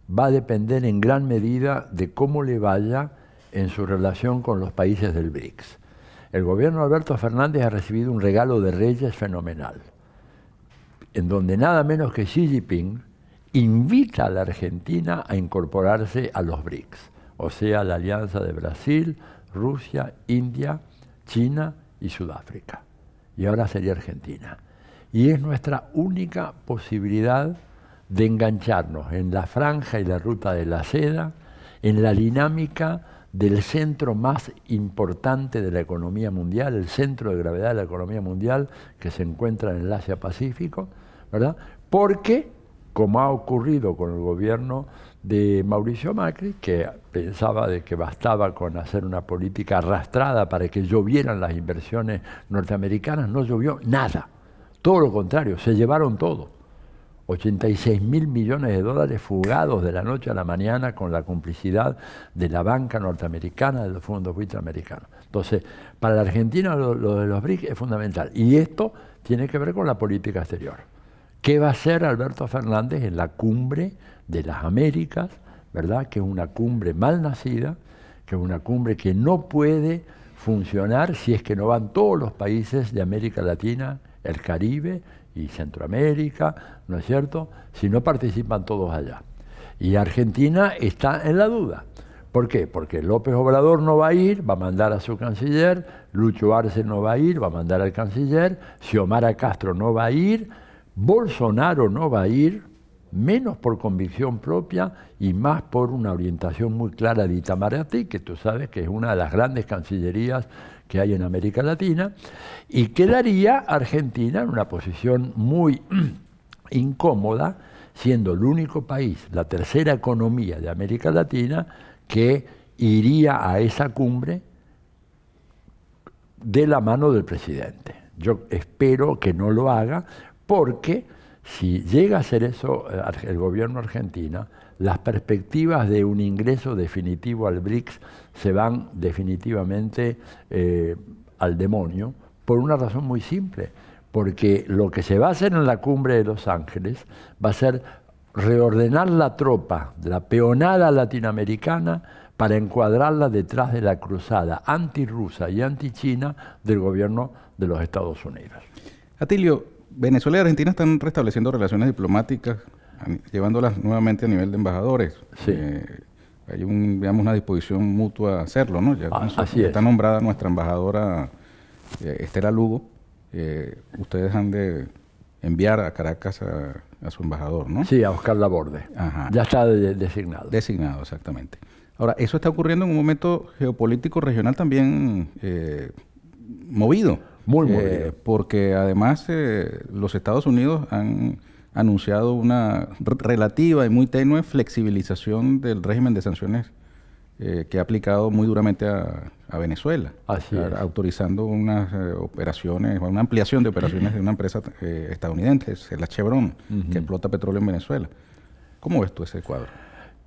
va a depender en gran medida de cómo le vaya en su relación con los países del BRICS. El gobierno de Alberto Fernández ha recibido un regalo de Reyes fenomenal, en donde nada menos que Xi Jinping invita a la Argentina a incorporarse a los BRICS, o sea, la alianza de Brasil, Rusia, India, China y Sudáfrica. Y ahora sería Argentina. Y es nuestra única posibilidad de engancharnos en la franja y la ruta de la seda, en la dinámica del centro más importante de la economía mundial, el centro de gravedad de la economía mundial que se encuentra en el Asia-Pacífico, ¿verdad? Porque, como ha ocurrido con el gobierno de Mauricio Macri, que pensaba de que bastaba con hacer una política arrastrada para que llovieran las inversiones norteamericanas, no llovió nada. Todo lo contrario, se llevaron todo. 86.000 millones de dólares fugados de la noche a la mañana con la complicidad de la banca norteamericana, de los fondos buitres americanos. Entonces, para la Argentina lo de los BRICS es fundamental. Y esto tiene que ver con la política exterior. ¿Qué va a hacer Alberto Fernández en la cumbre de las Américas, ¿verdad? Que es una cumbre mal nacida, que es una cumbre que no puede funcionar si es que no van todos los países de América Latina, el Caribe y Centroamérica, ¿no es cierto?, si no participan todos allá. Y Argentina está en la duda. ¿Por qué? Porque López Obrador no va a ir, va a mandar a su canciller, Lucho Arce no va a ir, va a mandar al canciller, Xiomara Castro no va a ir, Bolsonaro no va a ir, menos por convicción propia y más por una orientación muy clara de Itamaraty, que tú sabes que es una de las grandes cancillerías que hay en América Latina, y quedaría Argentina en una posición muy incómoda, siendo el único país, la tercera economía de América Latina, que iría a esa cumbre de la mano del presidente. Yo espero que no lo haga, porque si llega a hacer eso el gobierno argentino, las perspectivas de un ingreso definitivo al BRICS se van definitivamente al demonio, por una razón muy simple, porque lo que se va a hacer en la cumbre de Los Ángeles va a ser reordenar la tropa, la peonada latinoamericana, para encuadrarla detrás de la cruzada antirrusa y antichina del gobierno de los Estados Unidos. Atilio, Venezuela y Argentina están restableciendo relaciones diplomáticas, llevándolas nuevamente a nivel de embajadores. Sí. Hay digamos, una disposición mutua a hacerlo, ¿no? Ya así está nombrada nuestra embajadora Estela Lugo. Ustedes han de enviar a Caracas a su embajador, ¿no? Sí, a Oscar Laborde. Ajá. Ya está designado. Designado, exactamente. Ahora, eso está ocurriendo en un momento geopolítico regional también movido. Muy movido. Porque además los Estados Unidos han anunciado una relativa y muy tenue flexibilización del régimen de sanciones que ha aplicado muy duramente a Venezuela. Así es. Autorizando unas operaciones, una ampliación de operaciones de una empresa estadounidense, la Chevron, que explota petróleo en Venezuela. ¿Cómo ves tú ese cuadro?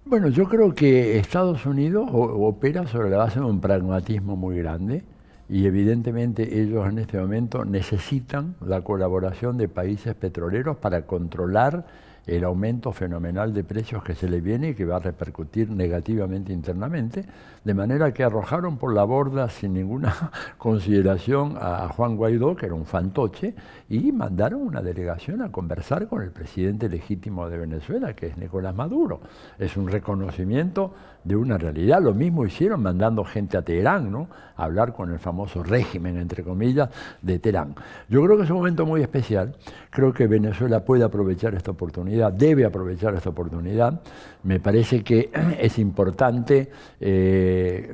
Bueno, yo creo que Estados Unidos opera sobre la base de un pragmatismo muy grande y evidentemente ellos en este momento necesitan la colaboración de países petroleros para controlar el aumento fenomenal de precios que se le viene y que va a repercutir negativamente internamente, de manera que arrojaron por la borda sin ninguna consideración a Juan Guaidó, que era un fantoche, y mandaron una delegación a conversar con el presidente legítimo de Venezuela, que es Nicolás Maduro. Es un reconocimiento de una realidad. Lo mismo hicieron mandando gente a Teherán, ¿no?, a hablar con el famoso régimen, entre comillas, de Teherán. Yo creo que es un momento muy especial. Creo que Venezuela puede aprovechar esta oportunidad, debe aprovechar esta oportunidad. Me parece que es importante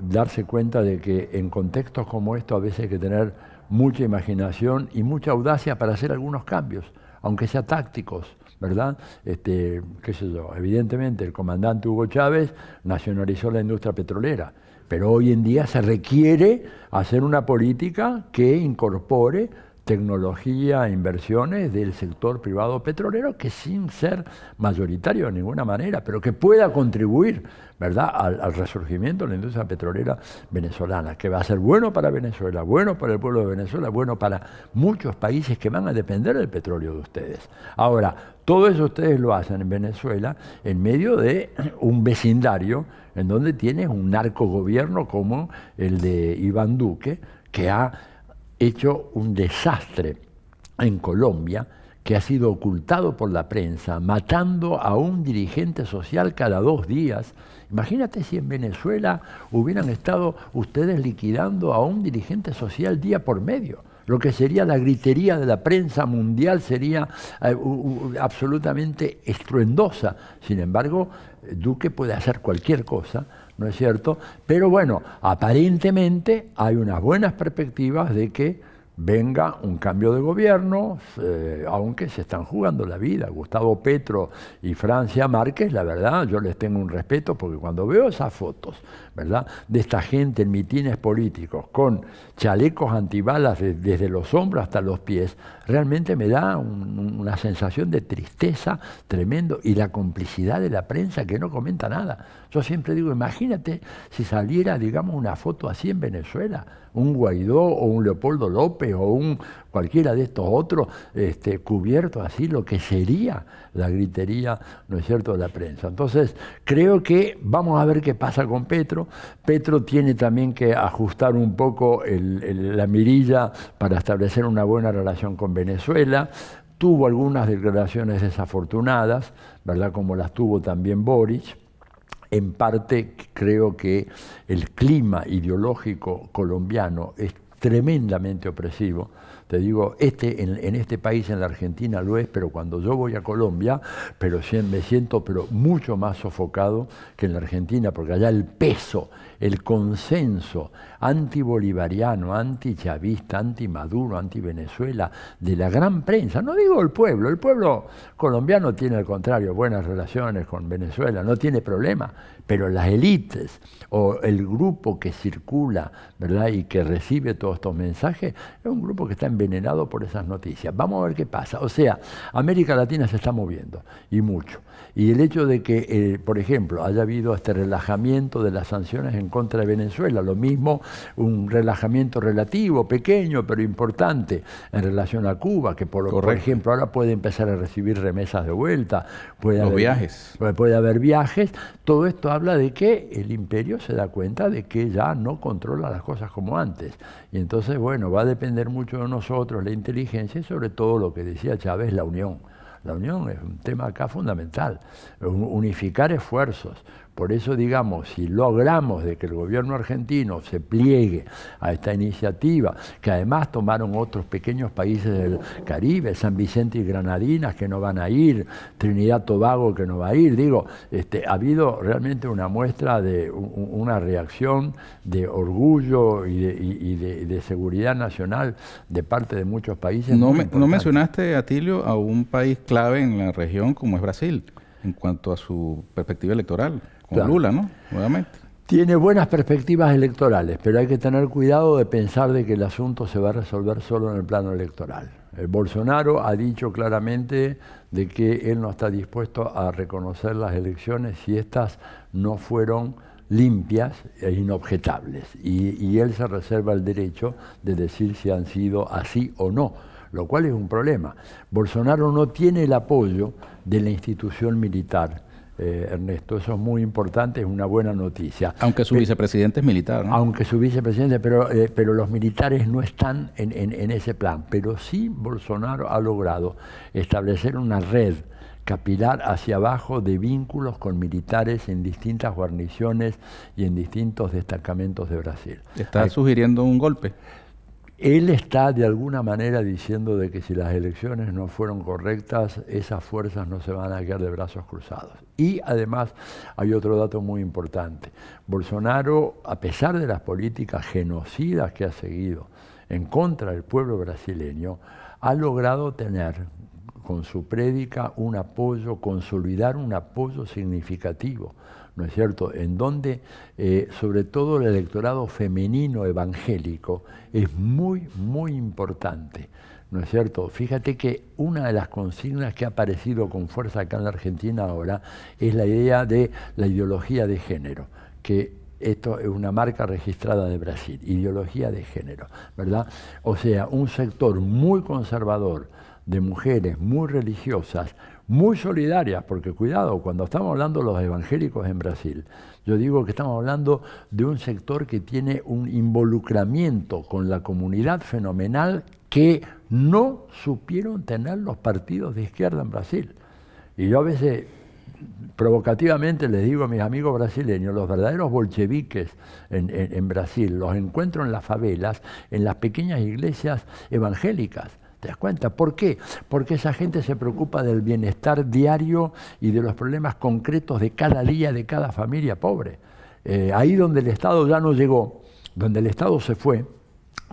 darse cuenta de que en contextos como estos a veces hay que tener mucha imaginación y mucha audacia para hacer algunos cambios, aunque sean tácticos, ¿verdad? Qué sé yo, evidentemente el comandante Hugo Chávez nacionalizó la industria petrolera, pero hoy en día se requiere hacer una política que incorpore tecnología, inversiones del sector privado petrolero, que sin ser mayoritario de ninguna manera, pero que pueda contribuir, ¿verdad?, al resurgimiento de la industria petrolera venezolana, que va a ser bueno para Venezuela, bueno para el pueblo de Venezuela, bueno para muchos países que van a depender del petróleo de ustedes. Ahora, todo eso ustedes lo hacen en Venezuela en medio de un vecindario en donde tienes un narcogobierno como el de Iván Duque, que ha hecho un desastre en Colombia, que ha sido ocultado por la prensa, matando a un dirigente social cada 2 días. Imagínate si en Venezuela hubieran estado ustedes liquidando a un dirigente social día por medio. Lo que sería la gritería de la prensa mundial sería absolutamente estruendosa. Sin embargo, Duque puede hacer cualquier cosa, ¿no es cierto? Pero bueno, aparentemente hay unas buenas perspectivas de que venga un cambio de gobierno, aunque se están jugando la vida. Gustavo Petro y Francia Márquez, la verdad, yo les tengo un respeto, porque cuando veo esas fotos, ¿verdad?, de esta gente en mitines políticos con chalecos antibalas desde los hombros hasta los pies, realmente me da una sensación de tristeza tremendo, y la complicidad de la prensa que no comenta nada. Yo siempre digo, imagínate si saliera, digamos, una foto así en Venezuela, un Guaidó o un Leopoldo López o un cualquiera de estos otros cubiertos así, lo que sería la gritería, ¿no es cierto?, de la prensa. Entonces, creo que vamos a ver qué pasa con Petro. Petro tiene también que ajustar un poco la mirilla para establecer una buena relación con Venezuela. Tuvo algunas declaraciones desafortunadas, ¿verdad?, como las tuvo también Boric. En parte creo que el clima ideológico colombiano es tremendamente opresivo. Te digo, en este país, en la Argentina, lo es, pero cuando yo voy a Colombia, me siento mucho más sofocado que en la Argentina, porque allá el peso, el consenso antibolivariano, antichavista, antimaduro, anti-Venezuela, de la gran prensa, no digo el pueblo colombiano tiene al contrario buenas relaciones con Venezuela, no tiene problema, pero las élites o el grupo que circula, ¿verdad?, y que recibe todos estos mensajes, es un grupo que está envenenado por esas noticias. Vamos a ver qué pasa. O sea, América Latina se está moviendo, y mucho. Y el hecho de que, por ejemplo, haya habido este relajamiento de las sanciones en contra de Venezuela, lo mismo un relajamiento relativo, pequeño, pero importante, en relación a Cuba, que por ejemplo ahora puede empezar a recibir remesas de vuelta, puede haber viajes. Todo esto habla de que el imperio se da cuenta de que ya no controla las cosas como antes. Y entonces, bueno, va a depender mucho de nosotros, la inteligencia, y sobre todo lo que decía Chávez, la unión. La unión es un tema acá fundamental, unificar esfuerzos. Por eso, digamos, si logramos de que el gobierno argentino se pliegue a esta iniciativa, que además tomaron otros pequeños países del Caribe, San Vicente y Granadinas, que no van a ir, Trinidad Tobago, que no va a ir, digo, ha habido realmente una muestra de una reacción de orgullo y de seguridad nacional de parte de muchos países. No mencionaste, Atilio, a un país clave en la región como es Brasil, en cuanto a su perspectiva electoral. Con claro. Lula, ¿no? Nuevamente. Tiene buenas perspectivas electorales, pero hay que tener cuidado de pensar de que el asunto se va a resolver solo en el plano electoral. Bolsonaro ha dicho claramente de que él no está dispuesto a reconocer las elecciones si éstas no fueron limpias e inobjetables. Y él se reserva el derecho de decir si han sido así o no, lo cual es un problema. Bolsonaro no tiene el apoyo de la institución militar, Ernesto, eso es muy importante, es una buena noticia. Aunque su vicepresidente es militar, ¿no? Aunque su vicepresidente, pero los militares no están en ese plan. Pero sí Bolsonaro ha logrado establecer una red capilar hacia abajo de vínculos con militares en distintas guarniciones y en distintos destacamentos de Brasil. ¿Está sugiriendo un golpe? Él está de alguna manera diciendo de que si las elecciones no fueron correctas, esas fuerzas no se van a quedar de brazos cruzados. Y además hay otro dato muy importante. Bolsonaro, a pesar de las políticas genocidas que ha seguido en contra del pueblo brasileño, ha logrado tener con su prédica un apoyo, consolidar un apoyo significativo, ¿no es cierto?, en donde sobre todo el electorado femenino evangélico es muy, muy importante, ¿no es cierto? Fíjate que una de las consignas que ha aparecido con fuerza acá en la Argentina ahora es la idea de la ideología de género, que esto es una marca registrada de Brasil, ideología de género, ¿verdad? O sea, un sector muy conservador de mujeres muy religiosas, muy solidarias, porque cuidado, cuando estamos hablando de los evangélicos en Brasil, yo digo que estamos hablando de un sector que tiene un involucramiento con la comunidad fenomenal que no supieron tener los partidos de izquierda en Brasil. Y yo a veces provocativamente les digo a mis amigos brasileños, los verdaderos bolcheviques en Brasil los encuentro en las favelas, en las pequeñas iglesias evangélicas. ¿Te das cuenta? ¿Por qué? Porque esa gente se preocupa del bienestar diario y de los problemas concretos de cada día, de cada familia pobre. Ahí donde el Estado ya no llegó, donde el Estado se fue,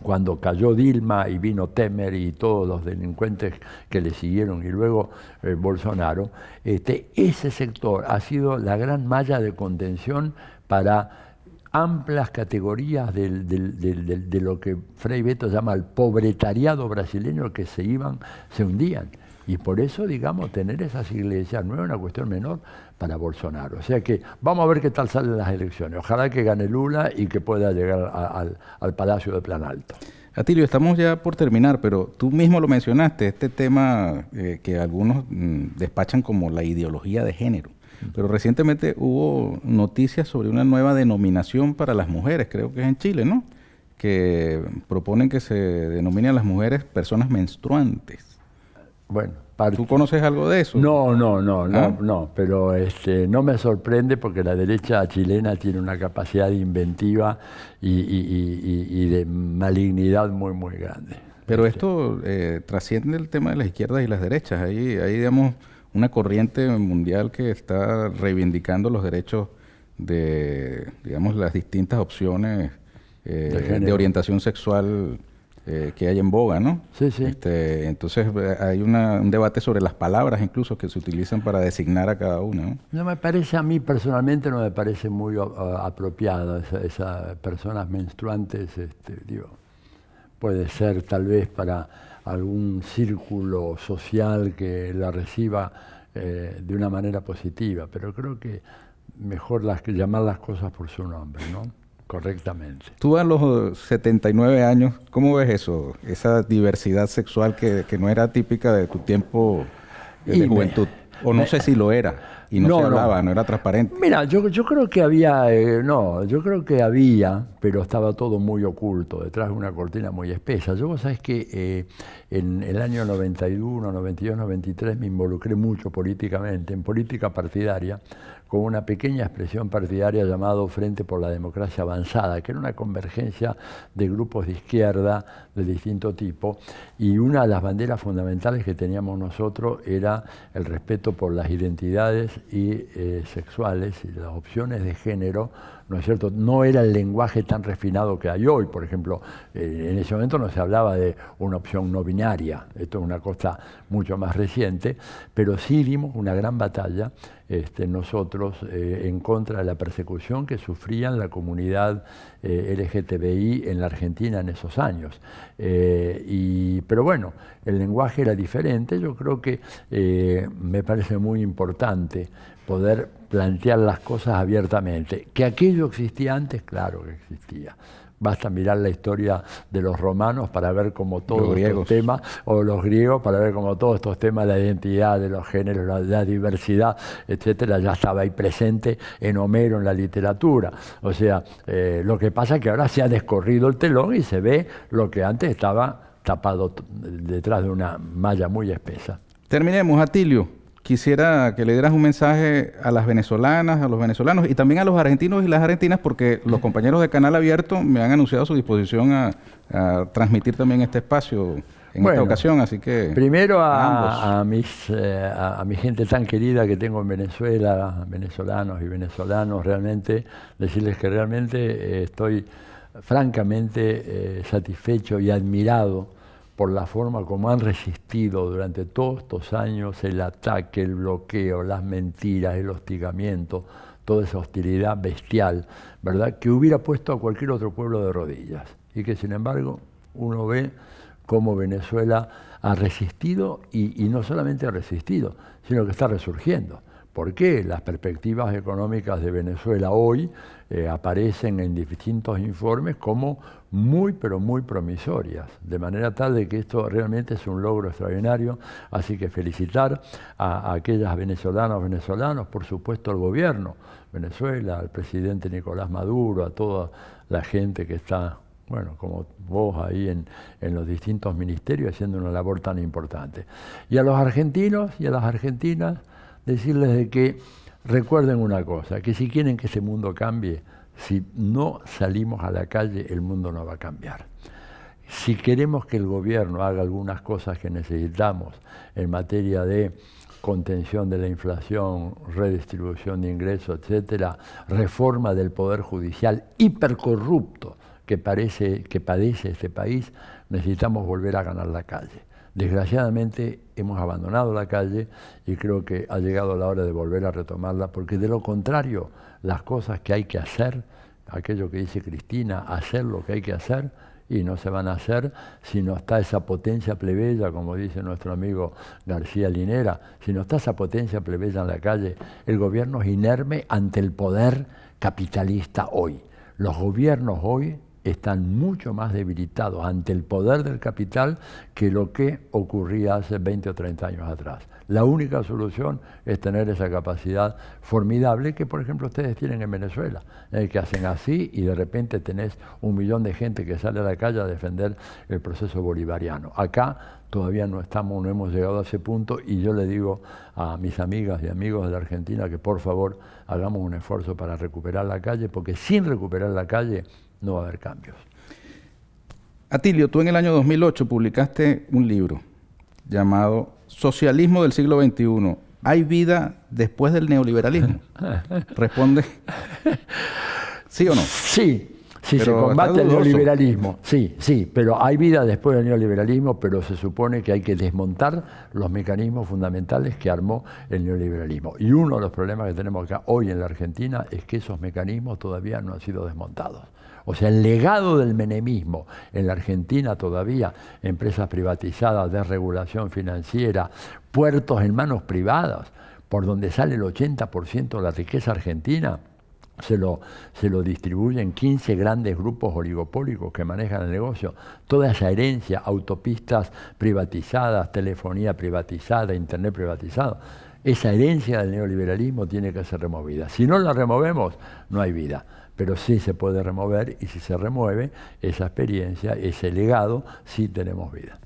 cuando cayó Dilma y vino Temer y todos los delincuentes que le siguieron y luego Bolsonaro, ese sector ha sido la gran malla de contención para amplias categorías de lo que Frei Beto llama el pobretariado brasileño, que se hundían. Y por eso, digamos, tener esas iglesias no es una cuestión menor para Bolsonaro. O sea que vamos a ver qué tal salen las elecciones. Ojalá que gane Lula y que pueda llegar al Palacio de Planalto. Atilio, estamos ya por terminar, pero tú mismo lo mencionaste, este tema que algunos despachan como la ideología de género. Pero recientemente hubo noticias sobre una nueva denominación para las mujeres, creo que es en Chile, ¿no? Que proponen que se denominen a las mujeres personas menstruantes. Bueno, ¿tú conoces algo de eso? No, pero no me sorprende porque la derecha chilena tiene una capacidad inventiva y de malignidad muy, muy grande. Pero esto trasciende el tema de las izquierdas y las derechas. Hay digamos, una corriente mundial que está reivindicando los derechos de, digamos, las distintas opciones de orientación sexual que hay en boga, ¿no? Sí, sí. Entonces hay un debate sobre las palabras incluso que se utilizan para designar a cada una, ¿no? No me parece, a mí personalmente no me parece muy apropiada esas personas menstruantes, digo, puede ser tal vez para algún círculo social que la reciba de una manera positiva, pero creo que mejor llamar las cosas por su nombre, ¿no? Correctamente. Tú a los 79 años, ¿cómo ves eso? Esa diversidad sexual que no era típica de tu tiempo de juventud. O no sé si lo era. Y no se hablaba, no era transparente. Mira, yo creo que había, yo creo que había, pero estaba todo muy oculto, detrás de una cortina muy espesa. Vos sabés que en el año 91, 92, 93 me involucré mucho políticamente, en política partidaria, con una pequeña expresión partidaria llamado Frente por la Democracia Avanzada, que era una convergencia de grupos de izquierda de distinto tipo, y una de las banderas fundamentales que teníamos nosotros era el respeto por las identidades y sexuales y las opciones de género, ¿no es cierto? No era el lenguaje tan refinado que hay hoy, por ejemplo, en ese momento no se hablaba de una opción no binaria, esto es una cosa mucho más reciente, pero sí dimos una gran batalla nosotros en contra de la persecución que sufrían la comunidad LGTBI en la Argentina en esos años. Pero bueno, el lenguaje era diferente. Yo creo que me parece muy importante poder plantear las cosas abiertamente. Que aquello existía antes, claro que existía. Basta mirar la historia de los romanos para ver cómo todos estos temas, o los griegos, para ver cómo todos estos temas de la identidad, de los géneros, la diversidad, etcétera, ya estaba ahí presente en Homero, en la literatura. O sea, lo que pasa es que ahora se ha descorrido el telón y se ve lo que antes estaba tapado detrás de una malla muy espesa. Terminemos, Atilio. Quisiera que le dieras un mensaje a las venezolanas, a los venezolanos y también a los argentinos y las argentinas, porque los compañeros de Canal Abierto me han anunciado su disposición a transmitir también este espacio en esta ocasión, así que... Primero a mi gente tan querida que tengo en Venezuela, venezolanos y venezolanos, realmente decirles que realmente estoy francamente satisfecho y admirado por la forma como han resistido durante todos estos años el ataque, el bloqueo, las mentiras, el hostigamiento, toda esa hostilidad bestial, ¿verdad?, que hubiera puesto a cualquier otro pueblo de rodillas. Y que, sin embargo, uno ve cómo Venezuela ha resistido y no solamente ha resistido, sino que está resurgiendo. ¿Por qué? Las perspectivas económicas de Venezuela hoy aparecen en distintos informes como muy, pero muy promisorias, de manera tal de que esto realmente es un logro extraordinario. Así que felicitar a aquellas venezolanos, por supuesto al gobierno Venezuela, al presidente Nicolás Maduro, a toda la gente que está, bueno, como vos ahí en los distintos ministerios haciendo una labor tan importante. Y a los argentinos y a las argentinas, decirles de que recuerden una cosa, que si quieren que ese mundo cambie, si no salimos a la calle, el mundo no va a cambiar. Si queremos que el gobierno haga algunas cosas que necesitamos en materia de contención de la inflación, redistribución de ingresos, etcétera, reforma del Poder Judicial hipercorrupto que padece este país, necesitamos volver a ganar la calle. Desgraciadamente hemos abandonado la calle y creo que ha llegado la hora de volver a retomarla, porque de lo contrario, las cosas que hay que hacer, aquello que dice Cristina, hacer lo que hay que hacer, y no se van a hacer si no está esa potencia plebeya, como dice nuestro amigo García Linera, si no está esa potencia plebeya en la calle, el gobierno es inerme ante el poder capitalista hoy. Los gobiernos hoy están mucho más debilitados ante el poder del capital que lo que ocurría hace 20 o 30 años atrás. La única solución es tener esa capacidad formidable que, por ejemplo, ustedes tienen en Venezuela, que hacen así y de repente tenés 1 millón de gente que sale a la calle a defender el proceso bolivariano. Acá todavía no hemos llegado a ese punto, y yo le digo a mis amigas y amigos de la Argentina que por favor hagamos un esfuerzo para recuperar la calle, porque sin recuperar la calle no va a haber cambios. Atilio, tú en el año 2008 publicaste un libro llamado Socialismo del siglo XXI. ¿Hay vida después del neoliberalismo? Responde. ¿Sí o no? Sí. Sí, se combate el neoliberalismo, sí, pero hay vida después del neoliberalismo, pero se supone que hay que desmontar los mecanismos fundamentales que armó el neoliberalismo. Y uno de los problemas que tenemos acá hoy en la Argentina es que esos mecanismos todavía no han sido desmontados. O sea, el legado del menemismo en la Argentina todavía, empresas privatizadas, desregulación financiera, puertos en manos privadas, por donde sale el 80% de la riqueza argentina, se lo distribuyen 15 grandes grupos oligopólicos que manejan el negocio. Toda esa herencia, autopistas privatizadas, telefonía privatizada, internet privatizado, esa herencia del neoliberalismo tiene que ser removida. Si no la removemos, no hay vida. Pero sí se puede remover, y si se remueve esa experiencia, ese legado, sí tenemos vida.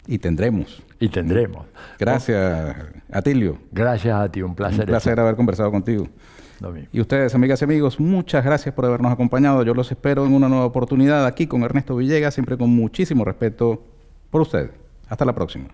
Y tendremos. Y tendremos. Gracias, Atilio. Gracias a ti, un placer. Un placer haber conversado contigo. Y ustedes, amigas y amigos, muchas gracias por habernos acompañado. Yo los espero en una nueva oportunidad aquí con Ernesto Villegas, siempre con muchísimo respeto por ustedes. Hasta la próxima.